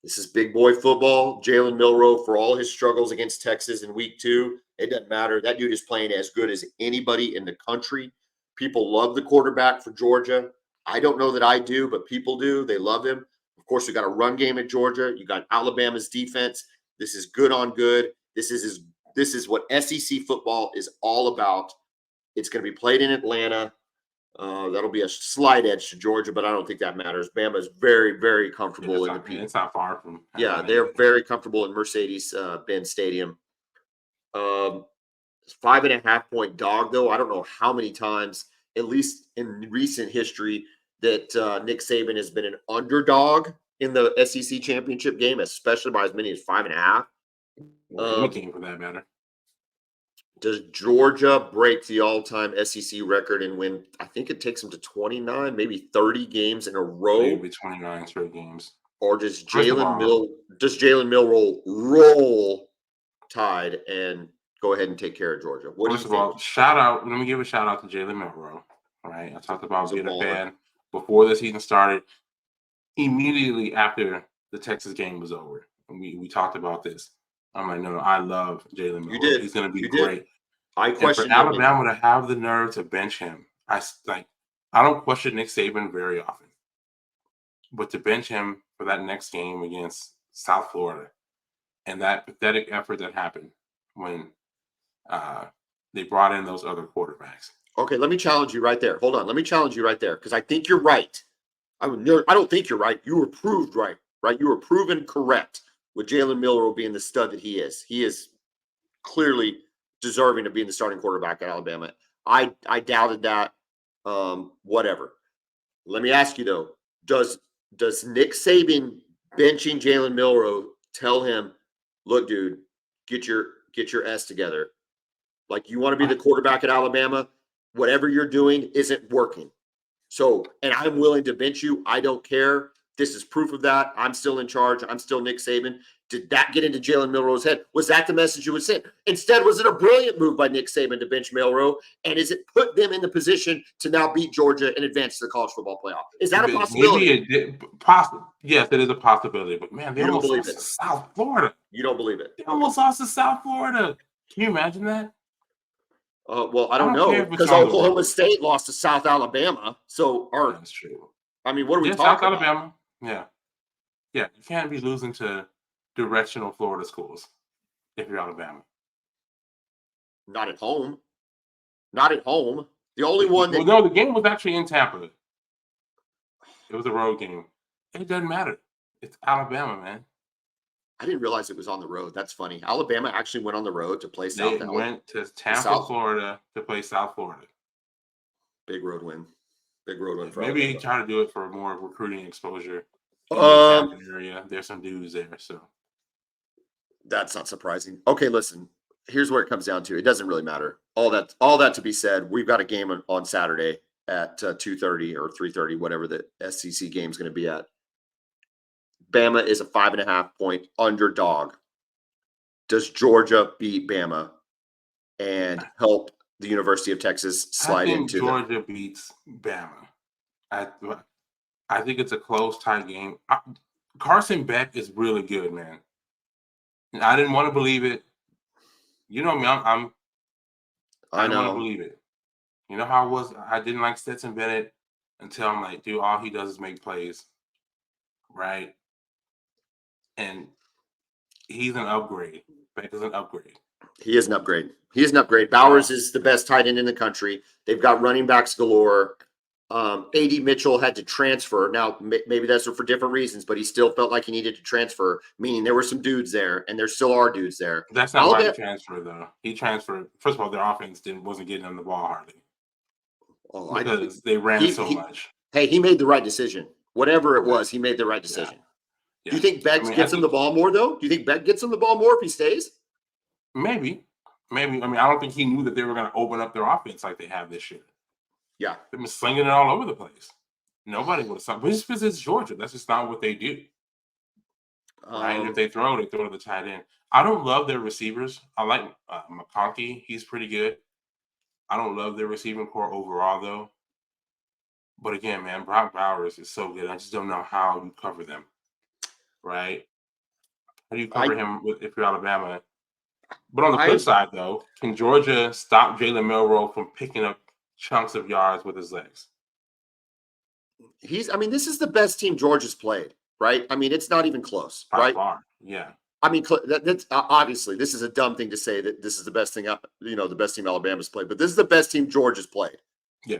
This is big boy football. Jalen Milroe, for all his struggles against Texas in week 2, it doesn't matter. That dude is playing as good as anybody in the country. People love the quarterback for Georgia. I don't know that I do, but people do. They love him. Of course, we got a run game at Georgia. You got Alabama's defense. This is good on good. This is what SEC football is all about. It's going to be played in Atlanta. That'll be a slight edge to Georgia, but I don't think that matters. Bama is very, very comfortable in the P. It's not far from. Yeah, they're very comfortable in Mercedes-Benz Stadium. 5.5-point dog, though. I don't know how many times, at least in recent history, that Nick Saban has been an underdog in the SEC championship game, especially by as many as 5.5. Any game for that matter. Does Georgia break the all-time SEC record and win? I think it takes them to 29, maybe 30 games in a row. Maybe 29 straight games. Or does Jalen Milroe roll Tide and go ahead and take care of Georgia? First of all, let me give a shout out to Jalen Milroe. All right, I talked about being a fan before the season started. Immediately after the Texas game was over, and we talked about this. I'm like, no, I love Jalen Milroe. You did. He's going to be great. I question for Alabama to have the nerve to bench him. I don't question Nick Saban very often, but to bench him for that next game against South Florida and that pathetic effort that happened when they brought in those other quarterbacks. Okay, let me challenge you right there. Hold on. Let me challenge you right there because I think you're right. I don't think you're right. You were proved right, right? You were proven correct with Jalen Milroe being the stud that he is. He is clearly deserving of being the starting quarterback at Alabama. I doubted that. Whatever. Let me ask you though, does Nick Saban benching Jalen Milroe tell him, look, dude, get your S together. Like, you want to be the quarterback at Alabama, whatever you're doing isn't working. So, and I'm willing to bench you. I don't care. This is proof of that. I'm still in charge. I'm still Nick Saban. Did that get into Jalen Milroe's head? Was that the message you would send? Instead, was it a brilliant move by Nick Saban to bench Milroe? And is it put them in the position to now beat Georgia and advance to the college football playoff? Is that a possibility? Maybe it did. Yes, it is a possibility. But man, they almost lost to South Florida. You don't believe it? They almost lost to South Florida. Can you imagine that? Well, I don't know, because Oklahoma State lost to South Alabama. So, that's true. I mean, what are we talking South about? Alabama. Yeah. You can't be losing to directional Florida schools if you're Alabama. Not at home. Not at home. The only one that... Well, no, the game was actually in Tampa. It was a road game. It doesn't matter. It's Alabama, man. I didn't realize it was on the road. That's funny. Alabama actually went on the road to play South Alabama. They went to Tampa, Florida to play South Florida. Big road win. Big road win for Maybe Alabama. try to do it for more recruiting exposure. In the area. There's some dudes there, so that's not surprising. Okay, listen. Here's where it comes down to. It doesn't really matter. All that to be said, we've got a game on Saturday at 2:30 or 3:30, whatever the SEC game is going to be at. Bama is a 5.5-point underdog. Does Georgia beat Bama and help the University of Texas slide into Georgia beats Bama. I think it's a close, tight game. Carson Beck is really good, man. And I didn't want to believe it. You know me, I didn't want to believe it. You know how I was? I didn't like Stetson Bennett until I'm like, dude, all he does is make plays, right? And he's an upgrade. Beck is an upgrade. He is an upgrade. He is an upgrade. Bowers is the best tight end in the country. They've got running backs galore. A.D. Mitchell had to transfer. Now, maybe that's for different reasons, but he still felt like he needed to transfer, meaning there were some dudes there, and there still are dudes there. That's not why he transferred, though. He transferred. First of all, their offense wasn't getting him the ball hardly. Because they ran so much. Hey, he made the right decision. Whatever it was, he made the right decision. Yeah. Do you think Beck gets him the ball more, though? Do you think Beck gets him the ball more if he stays? Maybe. I mean, I don't think he knew that they were going to open up their offense like they have this year. Yeah. They've been slinging it all over the place. Nobody would have stopped. But it's because it's Georgia. That's just not what they do. Right? And if they throw to the tight end. I don't love their receivers. I like McConkey. He's pretty good. I don't love their receiving core overall, though. But again, man, Brock Bowers is so good. I just don't know how you cover them. Right? How do you cover him if you're Alabama? But on the flip side, though, can Georgia stop Jalen Milroe from picking up chunks of yards with his legs? I mean, this is the best team Georgia's played, right? I mean, it's not even close, by right? far. Yeah. I mean, that's obviously this is a dumb thing to say that this is the best thing, the best team Alabama's played, but this is the best team Georgia's played. Yeah.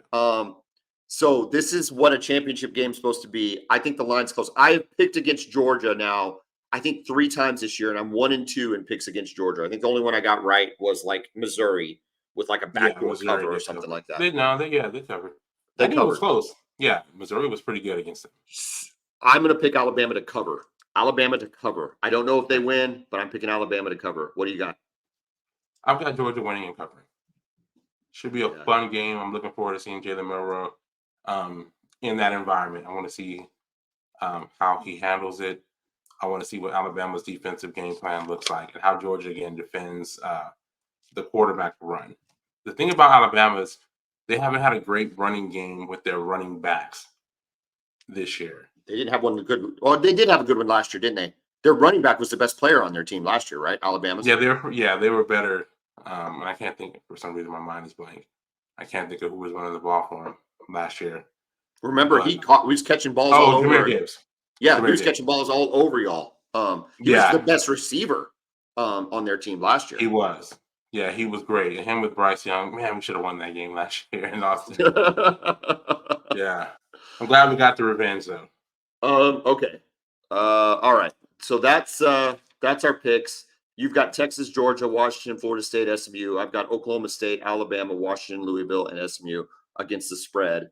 So this is what a championship game is supposed to be. I think the line's close. I have picked against Georgia now, I think 3 times this year, and I'm 1-2 in picks against Georgia. I think the only one I got right was like Missouri with like a backdoor Missouri cover or did something cover. like that. They covered. They That game was covered. close. Yeah, Missouri was pretty good against them. I'm going to pick Alabama to cover. Alabama to cover. I don't know if they win, but I'm picking Alabama to cover. What do you got? I've got Georgia winning and covering. Should be a fun game. I'm looking forward to seeing Jalen Milroe in that environment. I want to see how he handles it. I want to see what Alabama's defensive game plan looks like and how Georgia again defends the quarterback run. The thing about Alabama is they haven't had a great running game with their running backs this year. They didn't have one good. Well, they did have a good one last year, didn't they? Their running back was the best player on their team last year, right? Alabama's. Yeah, they were better. And I can't think, for some reason my mind is blank. I can't think of who was running the ball for him last year. Remember, he was catching balls all over. Jahmyr Gibbs. Yeah, he was catching balls all over y'all. He was the best receiver on their team last year. He was. Yeah, he was great. And him with Bryce Young, man, we should have won that game last year in Austin. Yeah. I'm glad we got the revenge though. Okay. All right. So that's our picks. You've got Texas, Georgia, Washington, Florida State, SMU. I've got Oklahoma State, Alabama, Washington, Louisville, and SMU against the spread.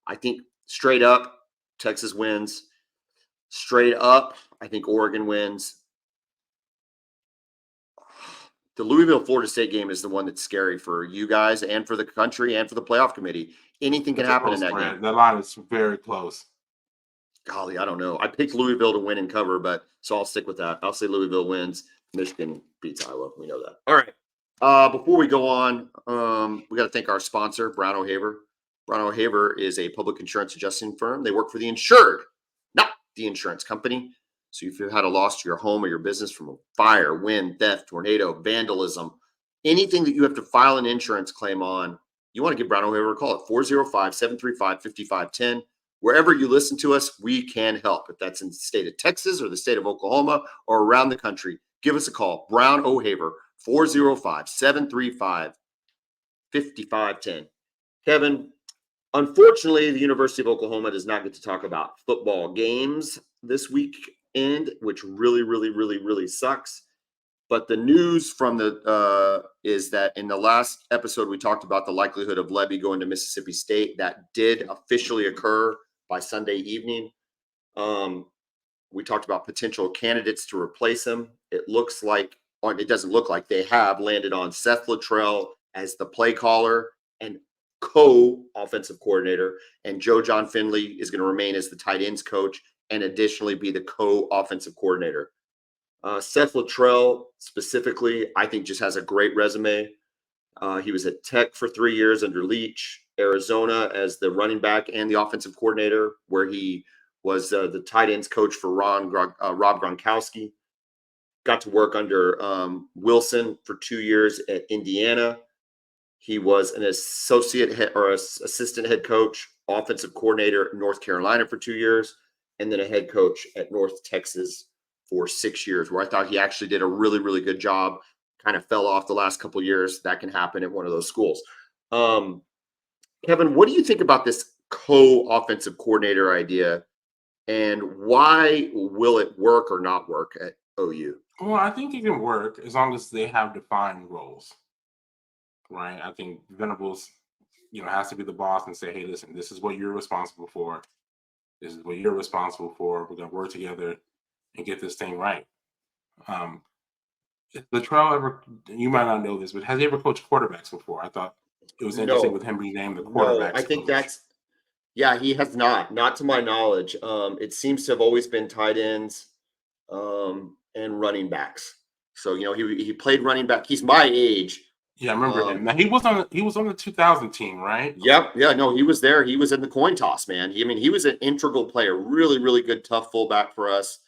I think straight up, Texas wins. Straight up, I think Oregon wins. The Louisville Florida State game is the one that's scary for you guys and for the country and for the playoff committee. Anything can happen in that game. That line is very close. Golly, I don't know. I picked Louisville to win and cover, so I'll stick with that. I'll say Louisville wins. Michigan beats Iowa. We know that. All right. Before we go on, we got to thank our sponsor, Brown O'Haver. Brown O'Haver is a public insurance adjusting firm. They work for the insured, not the insurance company. So if you've had a loss to your home or your business from a fire, wind, theft, tornado, vandalism, anything that you have to file an insurance claim on, you want to give Brown O'Haver a call at 405-735-5510. Wherever you listen to us, we can help. If that's in the state of Texas or the state of Oklahoma or around the country, give us a call. Brown O'Haver, 405-735-5510. Kevin, unfortunately, the University of Oklahoma does not get to talk about football games this weekend, which really, really, really, really sucks. But the news from is that in the last episode, we talked about the likelihood of Levy going to Mississippi State. That did officially occur by Sunday evening. We talked about potential candidates to replace him. It doesn't look like they have landed on Seth Luttrell as the play caller and co-offensive coordinator, and John Finley is going to remain as the tight ends coach and additionally be the co-offensive coordinator. Seth Luttrell specifically, I think, just has a great resume. He was at Tech for 3 years under Leach, Arizona as the running back and the offensive coordinator, where he was the tight ends coach for Rob Gronkowski. Got to work under Wilson for 2 years at Indiana. He was an assistant head coach, offensive coordinator at North Carolina for 2 years, and then a head coach at North Texas for 6 years, where I thought he actually did a really, really good job. Kind of fell off the last couple of years. That can happen at one of those schools. Kevin, what do you think about this co-offensive coordinator idea, and why will it work or not work at OU? Well, I think it can work as long as they have defined roles, right? I think Venables, has to be the boss and say, hey, listen, this is what you're responsible for. This is what you're responsible for. We're going to work together and get this thing right. Luttrell you might not know this, but has he ever coached quarterbacks before? I thought it was interesting with him being named the quarterback. I think he has not to my knowledge. It seems to have always been tight ends and running backs. So, he played running back. He's my age. Yeah, I remember him. Now he was on the 2000 team, right? Yep. Yeah, no, he was there. He was in the coin toss, man. He was an integral player, really, really good, tough fullback for us.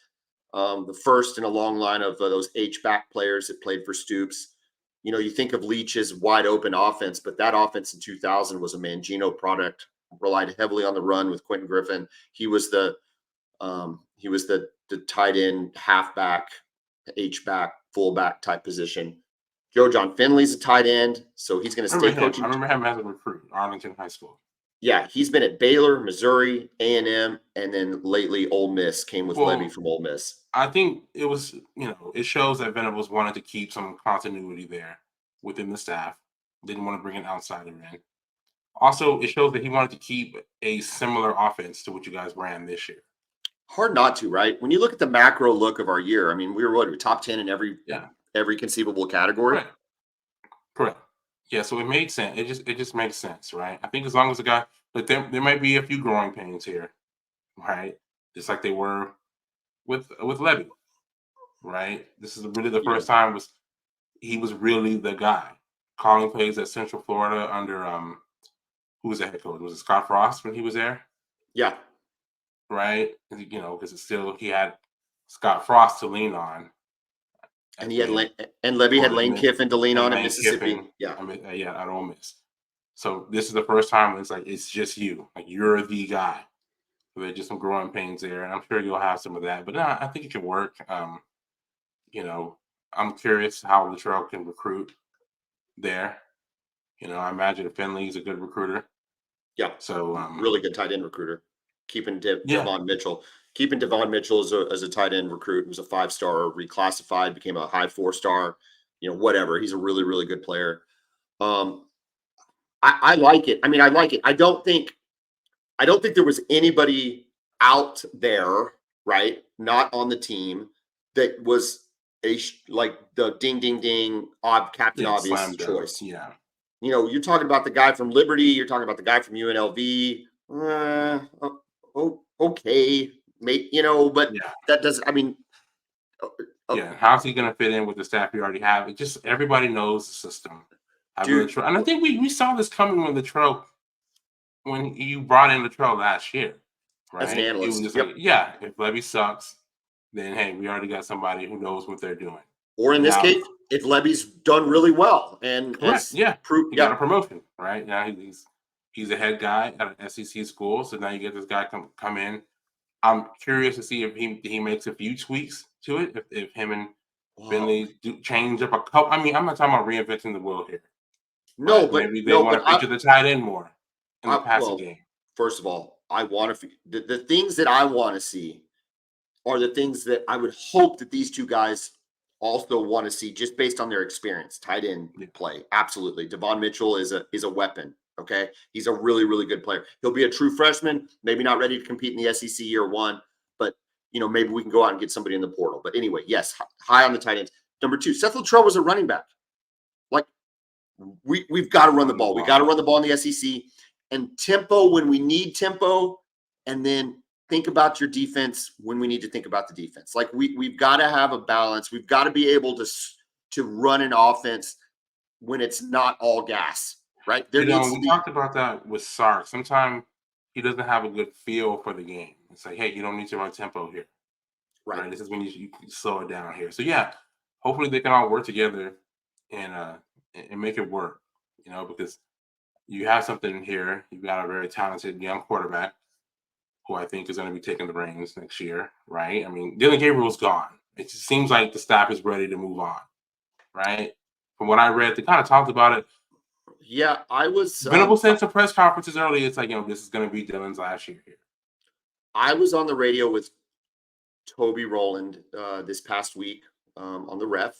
The first in a long line of those H-back players that played for Stoops. You think of Leach's wide open offense, but that offense in 2000 was a Mangino product relied heavily on the run with Quentin Griffin. He was the tight end, halfback, H-back, fullback type position. Joe John Finley's a tight end, so he's going to stay coaching. I remember him as a recruit, Arlington High School. Yeah, he's been at Baylor, Missouri, A&M, and then lately Ole Miss came with Levy from Ole Miss. I think it was, it shows that Venables wanted to keep some continuity there within the staff. Didn't want to bring an outsider in. Also, it shows that he wanted to keep a similar offense to what you guys ran this year. Hard not to, right? When you look at the macro look of our year, I mean, we were top 10 in every conceivable category. Correct. Yeah, so it made sense. It just makes sense, right? I think as long as the guy, but there might be a few growing pains here, right? Just like they were with Levy, right? This is really the first time he was really the guy calling plays at Central Florida under who was the head coach? Was it Scott Frost when he was there? Yeah. Right? Because it's still he had Scott Frost to lean on. And he had Levy had Lane Kiffin to lean on in Mississippi. At Ole Miss. So this is the first time it's like it's just you. Like you're the guy. So there's just some growing pains there, and I'm sure you'll have some of that. But no, I think it can work. I'm curious how Latrell can recruit there. I imagine Finley's a good recruiter. Yeah. So really good tight end recruiter. Keeping Devon Mitchell. Keeping Devon Mitchell as a tight end recruit. He was a 5-star, reclassified, became a high 4-star, whatever. He's a really, really good player. I like it. I mean, I like it. I don't think there was anybody out there, right, not on the team that was like the ding, ding, ding, Captain Obvious choice. Yeah. You're talking about the guy from Liberty. You're talking about the guy from UNLV. Okay, mate. But that does. I mean, how's he going to fit in with the staff you already have? It just everybody knows the system. And I think we saw this coming when you brought in Latrell last year, right? As an analyst. It was just if Levy sucks, then hey, we already got somebody who knows what they're doing. Or in this case, if Levy's done really well and got a promotion, right? Now he's a head guy at an SEC school, so now you get this guy come in. I'm curious to see if he makes a few tweaks to it. If him and Finley change up a couple. I mean, I'm not talking about reinventing the wheel here. No, right? but maybe they want to feature the tight end more in the passing game. First of all, I want to the things that I want to see are the things that I would hope that these two guys also want to see just based on their experience. Tight end play, absolutely. Devon Mitchell is a weapon. Okay, he's a really, really good player. He'll be a true freshman, maybe not ready to compete in the SEC year one, but maybe we can go out and get somebody in the portal. But anyway, yes, high on the tight ends. Number 2, Seth Latrell was a running back. Like we've got to run the ball. We got to run the ball in the SEC and tempo when we need tempo, and then think about your defense when we need to think about the defense. Like we've got to have a balance. We've got to be able to run an offense when it's not all gas. Right. We talked about that with Sark. Sometimes he doesn't have a good feel for the game. It's like, hey, you don't need to run tempo here. Right. This is when you slow it down here. So hopefully they can all work together and make it work. Because you have something here. You've got a very talented young quarterback who I think is going to be taking the reins next year. Right. I mean, Dylan Gabriel's gone. It just seems like the staff is ready to move on. Right. From what I read, they kind of talked about it. Yeah, I was. Venables said some press conferences early. It's like, this is going to be Dylan's last year here. I was on the radio with Toby Rowland this past week on the ref,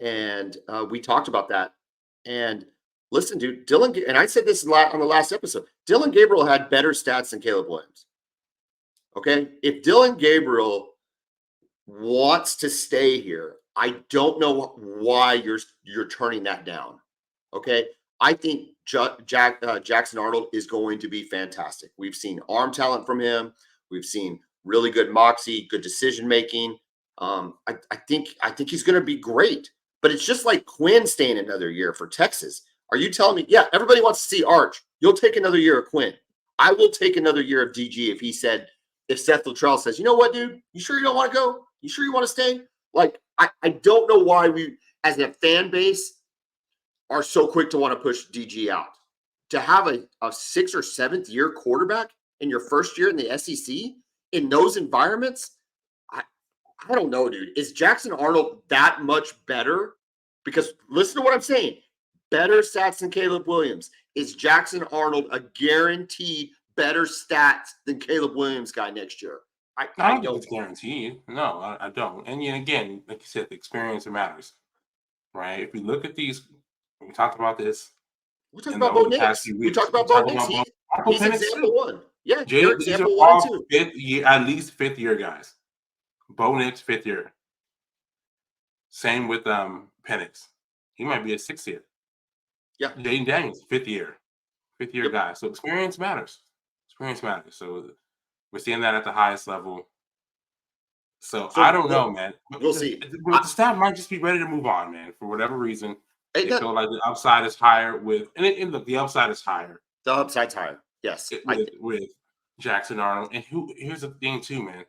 and we talked about that. And listen, dude, Dylan, and I said this on the last episode, Dylan Gabriel had better stats than Caleb Williams. Okay, if Dylan Gabriel wants to stay here, I don't know why you're turning that down. Okay, I think Jackson Arnold is going to be fantastic. We've seen arm talent from him. We've seen really good moxie, good decision making. I think he's going to be great. But it's just like Quinn staying another year for Texas. Are you telling me? Yeah, everybody wants to see Arch. You'll take another year of Quinn. I will take another year of DG if Seth Latrell says, you know what, dude? You sure you don't want to go? You sure you want to stay? Like, I don't know why we, as a fan base, are so quick to want to push DG out. to have a 6th or 7th year quarterback in your first year in the SEC in those environments, I don't know, dude. Is Jackson Arnold that much better? Because listen to what I'm saying. Better stats than Caleb Williams. Is Jackson Arnold a guaranteed better stats than Caleb Williams guy next year? I don't think it's guaranteed. No, I don't. And again, like you said, the experience matters, right? If we look at these, we talked about this We talked in about Bo the past Nix. few We weeks. talked about We Bo talked Nix. about Michael He's Penix example too. one. Yeah, Jay, you're these are example one and all two. fifth year, at least 5th year guys. Bo Nix, 5th year. Same with Penix. He might be a 6th year. Yeah. Jaden Daniels, 5th year. 5th year Yep. guy. So experience matters. Experience matters. So we're seeing that at the highest level. So I don't know, man. We'll see. The staff might just be ready to move on, man, for whatever reason. They feel like the upside is higher and look, the upside is higher. The upside's higher. Yes. With Jackson Arnold. And here's the thing too, man.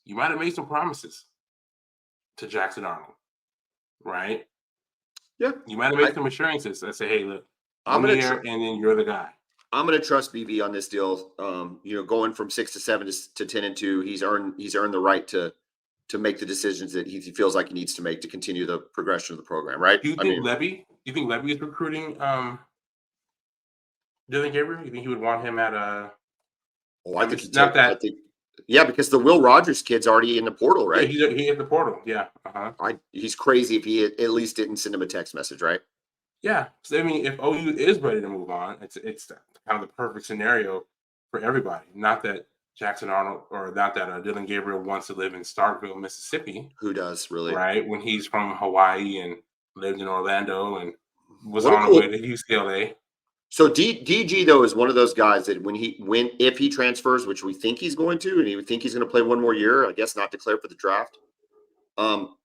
You might have made some promises to Jackson Arnold, right? Yeah. You might have made some assurances that say, hey, look, I'm here and then you're the guy. I'm going to trust BV on this deal. Going from 6 to 7 to 10 and 2, he's earned the right to make the decisions that he feels like he needs to make to continue the progression of the program, right? Do you think Levy is recruiting Dylan Gabriel? You think he would want him at because the Will Rogers kid's already in the portal, right? Yeah, he in the portal. Yeah. He's crazy if he at least didn't send him a text message, right? Yeah. So I mean, if OU is ready to move on, it's kind of the perfect scenario for everybody. Not that Jackson Arnold or not that Dylan Gabriel wants to live in Starkville, Mississippi. Who does, really? Right? When he's from Hawaii and lived in Orlando and was on the way to UCLA. So DG though is one of those guys that if he transfers, which we think he's going to, and he would think he's going to play one more year, I guess not declare for the draft.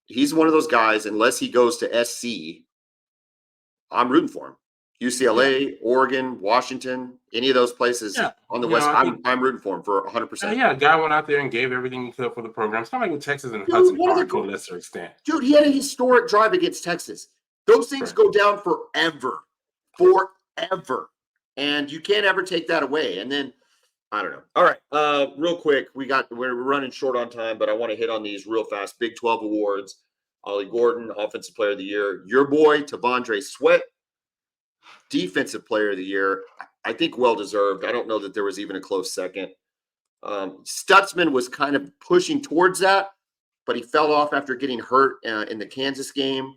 He's one of those guys, unless he goes to SC, I'm rooting for him. UCLA, Oregon, Washington, any of those places on the West, I'm rooting for him for 100%. Yeah, a guy went out there and gave everything he could for the program. It's kind of like with Texas and Hudson Card to a lesser extent. Dude, he had a historic drive against Texas. Those things go down forever. And you can't ever take that away. And then, I don't know. All right, real quick, we're running short on time, but I want to hit on these real fast. Big 12 awards. Ollie Gordon, Offensive Player of the Year. Your boy, T'Vondre Sweat, Defensive Player of the Year. I think well-deserved. I don't know that there was even a close second. Stutzman was kind of pushing towards that, but he fell off after getting hurt in the Kansas game.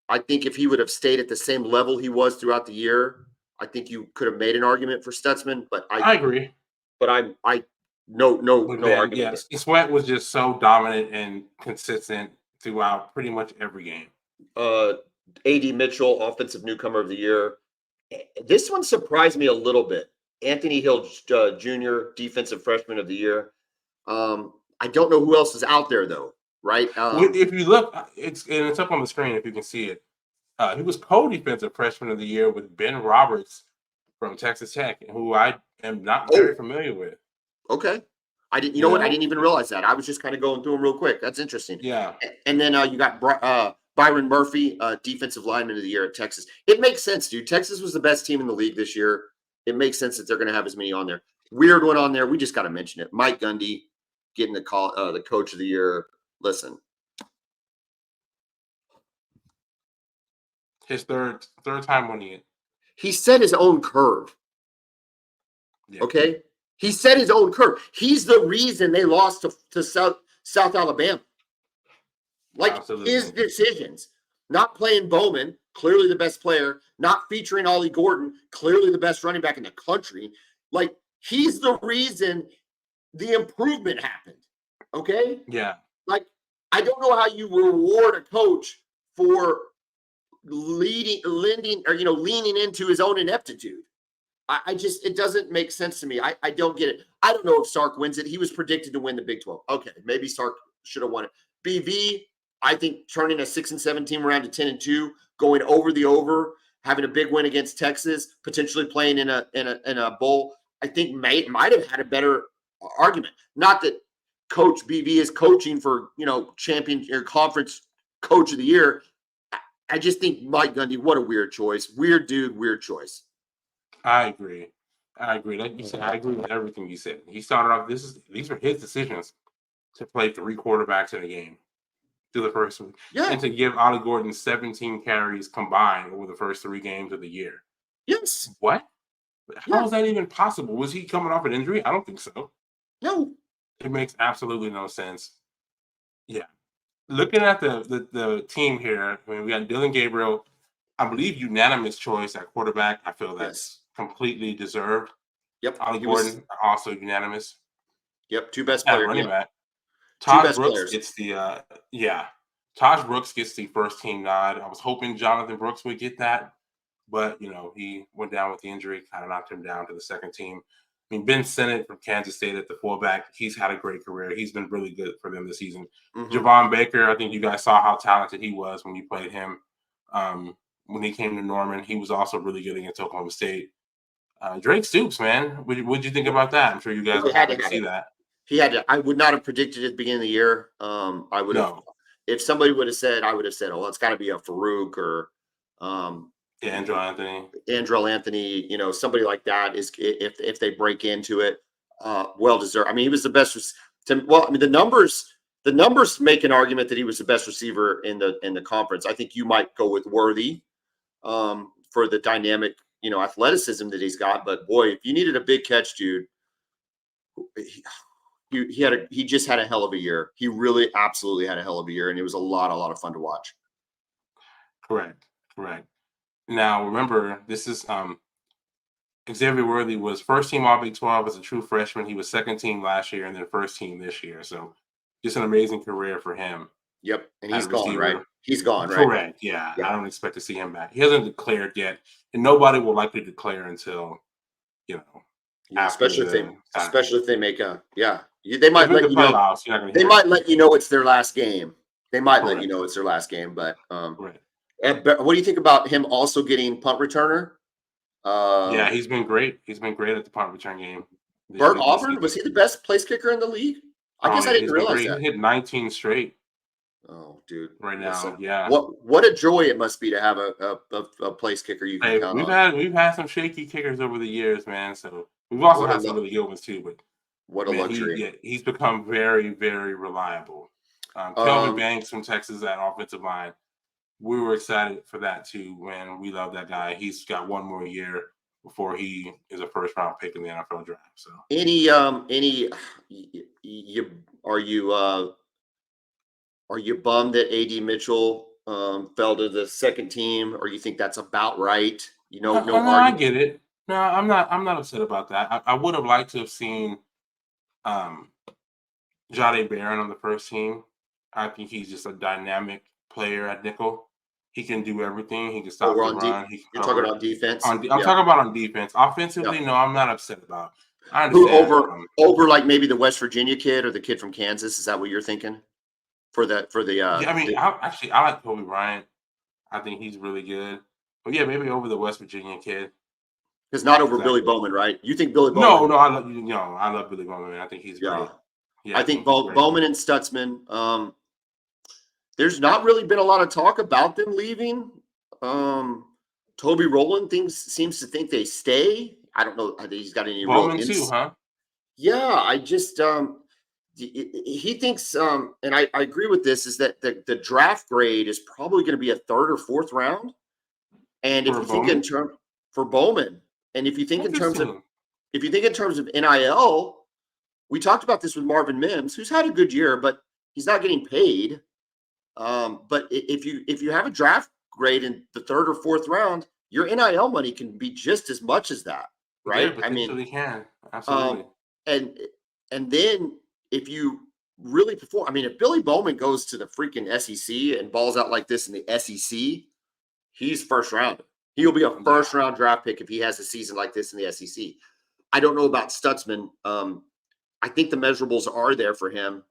I think if he would have stayed at the same level he was throughout the year, I think you could have made an argument for Stutzman. But I agree. But no argument. Yes, Sweat was just so dominant and consistent throughout pretty much every game. AD Mitchell, Offensive Newcomer of the Year. This one surprised me a little bit. Anthony Hill Jr., Defensive Freshman of the Year. I don't know who else is out there though, right? If you look, it's up on the screen if you can see it. He was co-defensive freshman of the year with Ben Roberts from Texas Tech, who I am not very familiar with. Okay. I didn't. You know what? I didn't even realize that. I was just kind of going through them real quick. That's interesting. Yeah. And then you got Byron Murphy, Defensive Lineman of the Year at Texas. It makes sense, dude. Texas was the best team in the league this year. It makes sense that they're going to have as many on there. Weird one on there. We just got to mention it. Mike Gundy getting the Coach of the Year. Listen. His third time winning it. He set his own curve. Yeah. Okay? He set his own curve. He's the reason they lost to South Alabama. Like, absolutely. His decisions. Not playing Bowman, clearly the best player. Not featuring Ollie Gordon, clearly the best running back in the country. Like, he's the reason the improvement happened. Okay? Yeah. Like, I don't know how you reward a coach for leaning into his own ineptitude. It doesn't make sense to me. I don't get it. I don't know if Sark wins it. He was predicted to win the Big 12. Okay, maybe Sark should have won it. BV, I think turning a 6-7 team around to 10-2, going over, having a big win against Texas, potentially playing in a bowl, I think might have had a better argument. Not that Coach BV is coaching for champion or conference Coach of the Year. I just think Mike Gundy, what a weird choice. Weird dude, weird choice. I agree. Like you said, I agree with everything you said. He started off. These were his decisions to play 3 quarterbacks in a game through the first week, Yeah. and to give Ollie Gordon 17 carries combined over the first 3 games of the year. Yes. What? How Yeah. is that even possible? Was he coming off an injury? I don't think so. No. It makes absolutely no sense. Yeah. Looking at the team here, I mean, we got Dylan Gabriel, I believe unanimous choice at quarterback. I feel Yes. that's completely deserved. Yep. Ollie He was. Gordon, also unanimous. Yep. Two best At players. running Yep. back, Two Todd best Brooks players. gets the yeah. Todd Brooks gets the first team nod. I was hoping Jonathan Brooks would get that, but he went down with the injury, kind of knocked him down to the second team. I mean, Ben Sinnott from Kansas State at the fullback, he's had a great career. He's been really good for them this season. Mm-hmm. Javon Baker, I think you guys saw how talented he was when you played him. When he came to Norman, he was also really good against Oklahoma State. Drake Stoops, man, what'd you think about that? I'm sure you guys He were had happy to to have see it. that. He had to. I would not have predicted at the beginning of the year. I would have. No, If somebody would have said, I would have said, "Oh, it's got to be a Farouk or yeah, Andrew Anthony. Andrell Anthony." Somebody like that is if they break into it, well deserved. I mean, he was the best. Well, I mean, the numbers make an argument that he was the best receiver in the conference. I think you might go with Worthy for the dynamic, athleticism that he's got. But boy, if you needed a big catch, dude, he just had a hell of a year. He really absolutely had a hell of a year, and it was a lot of fun to watch. Correct. Now remember, this is Xavier Worthy was first team All Big 12 as a true freshman. He was second team last year and then first team this year. So just an amazing career for him. Yep, and At he's gone, right? receiver. He's gone, right? Correct. Yeah. Yeah. I don't expect to see him back. He hasn't declared yet, and nobody will likely declare until Yeah, after especially if they make they might if in let the you know. playoffs, you're not going to They hear might anything. let you know it's their last game. They might let you Correct. know it's their last game, but Correct. what do you think about him also getting punt returner? Yeah, he's been great. He's been great at the punt return game. Bert This Auburn, season. was he the best place kicker in the league? I Oh guess I man, didn't he's been realize great. that. He hit 19 straight Oh, dude! right Listen, now. Yeah. what a joy it must be to have a place kicker you can Hey, count we've on. had some shaky kickers over the years, man. So we've also What a had some really good ones too. But what a man, luxury. he's become very, very reliable. Kelvin Um, Banks from Texas at offensive line. We were excited for that too, man. We love that guy. He's got one more year before he is a first round pick in the NFL draft. So you are you bummed that AD Mitchell fell to the second team, or you think that's about right? No no, I argument. get it. No, I'm not. I'm not upset about that. I would have liked to have seen um, Jade Barron on the first team. I think he's just a dynamic player at nickel. He can do everything. He can Oh, stop we're the on run. He you're can talking cover. about defense. I'm Yeah. talking about on defense. Offensively, Yeah. no, I'm not upset about. I Who understand. over like maybe the West Virginia kid or the kid from Kansas? Is that what you're thinking for Yeah, I mean, I like Kobe Bryant. I think he's really good. But yeah, maybe over the West Virginia kid. because not over Billy Exactly. Bowman, right? You think Billy No, Bowman? no, I love Billy Bowman. I think he's Yeah. great. Yeah, I I think think he's great. Bowman and Stutzman. There's not really been a lot of talk about them leaving. Toby Rowland seems to think they stay. I don't know. I think he's got any real Bowman too, huh? Yeah, I just he thinks and I agree with this is that the draft grade is probably going to be a third or fourth round. And if For you think in Bowman? term for Bowman, and if you think in terms of Interesting. NIL, we talked about this with Marvin Mims, who's had a good year, but he's not getting paid. But if you have a draft grade in the third or fourth round, your NIL money can be just as much as that, Yeah, right? I mean, potentially can. um, Absolutely. and and then if you really perform, I mean, if Billy Bowman goes to the freaking SEC and balls out like this in the SEC, he's first round. He'll be a first round draft pick if he has a season like this in the SEC. I don't know about Stutzman. I think the measurables are there for him.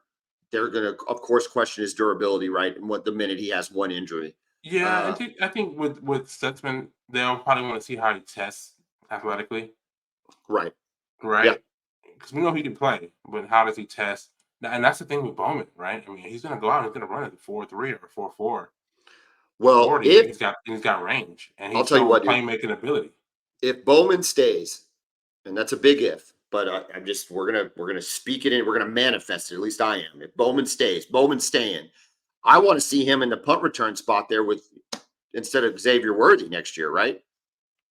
They're going to, of course, question his durability, right? And what the minute he has one injury. Yeah, I think with Stutzman, they'll probably want to see how he tests athletically, Right. Yeah. right? Because we know he can play, but how does he test? And that's the thing with Bowman, right? I mean, he's going to go out and he's going to run at 4.3 or 4.4, Well, 40, and he's got range, and I'll he's tell you shown what, dude, playmaking ability. if Bowman stays, and that's a big if, but we're gonna speak it in, we're gonna manifest it. At least I am. If Bowman stays, Bowman's staying. I want to see him in the punt return spot there with instead of Xavier Worthy next year, right?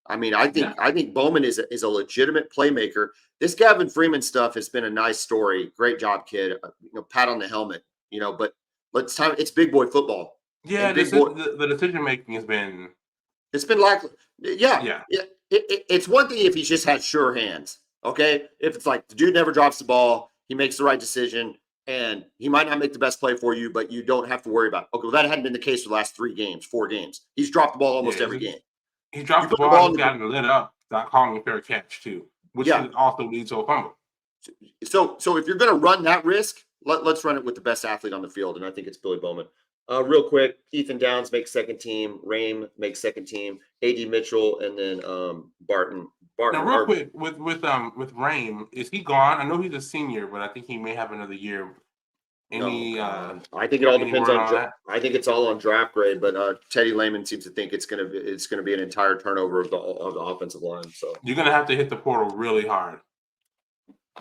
I mean, Yeah. I think Bowman is a legitimate playmaker. This Gavin Freeman stuff has been a nice story. Great job, kid. Pat on the helmet. But it's big boy football, Yeah, and big boy. the decision making has been It's been like, yeah, yeah. yeah. It's one thing if he just has sure hands. Okay, if it's like the dude never drops the ball, he makes the right decision, and he might not make the best play for you, but you don't have to worry about. Okay, well, that hadn't been the case for the last 4 games. He's dropped the ball almost every game. He You dropped the put the ball and ball he's in the gotten lit up, not calling a fair catch too, which yeah. could also lead to a fumble. So if you're going to run that risk, let's run it with the best athlete on the field, and I think it's Billy Bowman. Real quick, Ethan Downs makes second team. Rame makes second team. A.D. Mitchell, and then Barton. Now, real quick, with Rame, is he gone? I know he's a senior, but I think he may have another year. Any? I think it all depends on. that? I think it's all on draft grade, but Teddy Lehman seems to think it's gonna be an entire turnover of the offensive line. So you're gonna have to hit the portal really hard.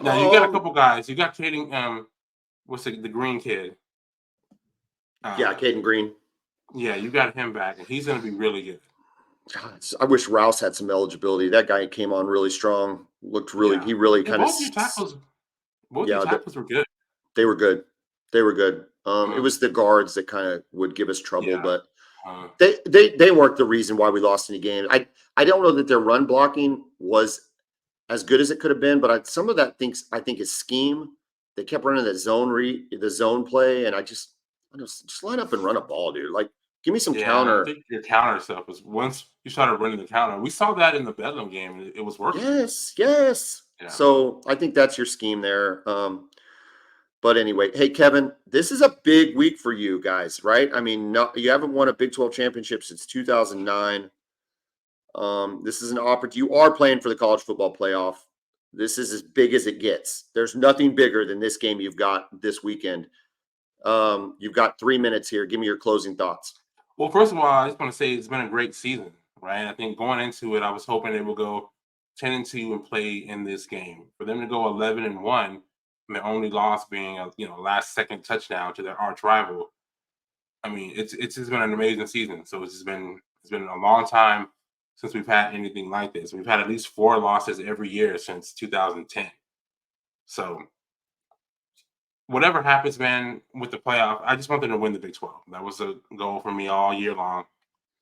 Now you got a couple guys. You got Caden. What's the green kid? Caden Green. Yeah, you got him back, and he's gonna be really good. God, I wish Rouse had some eligibility. That guy came on really strong. Looked really. Yeah. He really kind of. Both your tackles were good. They were good. They were good. It was the guards that kind of would give us trouble, but they weren't the reason why we lost any games. I don't know that their run blocking was as good as it could have been, but some of that I think is scheme. They kept running the zone play, and I just line up and run a ball, dude. Like, give me some counter. I think your counter stuff was once you started running the counter. We saw that in the Bedlam game. It was working. Yes. Yeah. So I think that's your scheme there. But anyway, hey, Kevin, this is a big week for you guys, right? I mean, no, you haven't won a Big 12 championship since 2009. This is an opportunity. You are playing for the college football playoff. This is as big as it gets. There's nothing bigger than this game you've got this weekend. You've got 3 minutes here. Give me your closing thoughts. Well, first of all, I just want to say it's been a great season, right? I think going into it, I was hoping they would go 10-2 and play in this game. For them to go 11-1, and their only loss being a last second touchdown to their arch rival. I mean, it's just been an amazing season. So it's been a long time since we've had anything like this. We've had at least 4 losses every year since 2010. So whatever happens, man, with the playoff, I just want them to win the Big 12. That was a goal for me all year long.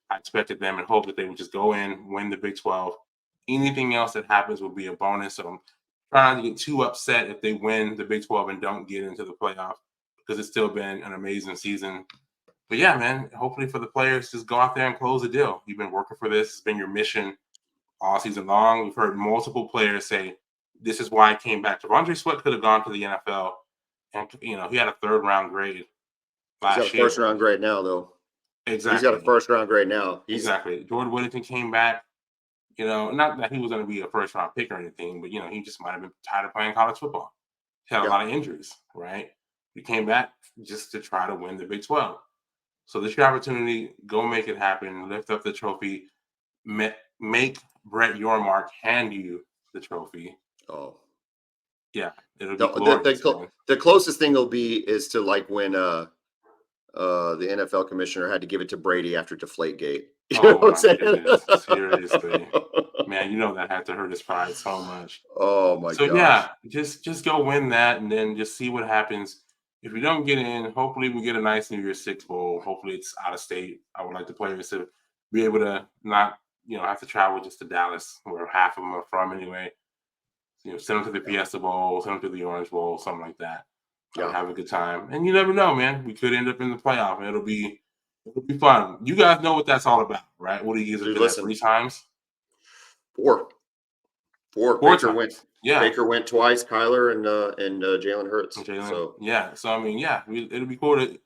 I expected them and hoped that they would just go in, win the Big 12. Anything else that happens will be a bonus. So I'm trying not to get too upset if they win the Big 12 and don't get into the playoff, because it's still been an amazing season. But yeah, man, hopefully for the players, just go out there and close the deal. You've been working for this. It's been your mission all season long. We've heard multiple players say, this is why I came back. Devondre Sweat could have gone to the NFL, and he had a 3rd-round grade last year. He's got a 1st-round grade now, though. Exactly. He's got a 1st-round grade now. Exactly. Jordan Whittington came back. Not that he was going to be a 1st-round pick or anything, but, he just might have been tired of playing college football. He had a lot of injuries, right? He came back just to try to win the Big 12. So this is your opportunity. Go make it happen. Lift up the trophy. Make Brett Yormark hand you the trophy. Oh. Yeah. It'll be glorious. The closest thing will be is to like when the NFL commissioner had to give it to Brady after Deflategate. You know what I'm saying? Goodness. Seriously. Man, that had to hurt his pride so much. Oh my god. So yeah, just go win that and then just see what happens. If we don't get in, hopefully we get a nice New Year's Six bowl. Hopefully it's out of state. I would like the players to be able to not, have to travel just to Dallas, where half of them are from anyway. Send them to the Fiesta Bowl, send them to the Orange Bowl, something like that. Have a good time. And you never know, man. We could end up in the playoff. It'll be fun. You guys know what that's all about, right? What do you guys do? 3 times? 4. Baker went. Yeah. Baker went twice. Kyler and Jalen Hurts. So I mean, it'll be cool to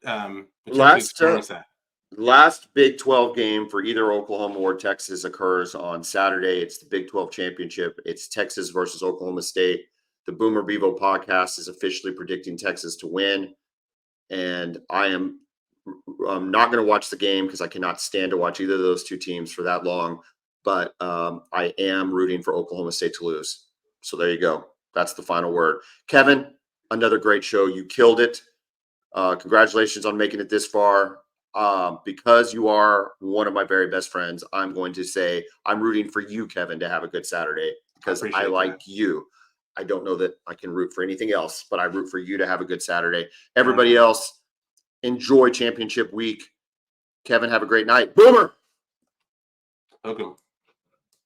experience that. Last Big 12 game for either Oklahoma or Texas occurs on Saturday. It's the Big 12 championship. It's Texas versus Oklahoma State. The Boomer Bevo Podcast is officially predicting Texas to win, and I'm not going to watch the game because I cannot stand to watch either of those 2 teams for that long. but I am rooting for Oklahoma State to lose. So there you go. That's the final word. Kevin, another great show. You killed it. Congratulations on making it this far. Because you are one of my very best friends, I'm going to say I'm rooting for you, Kevin, to have a good Saturday because I like you. I don't know that I can root for anything else, but I root for you to have a good Saturday. Everybody else, enjoy championship week. Kevin, have a great night. Boomer. Okay.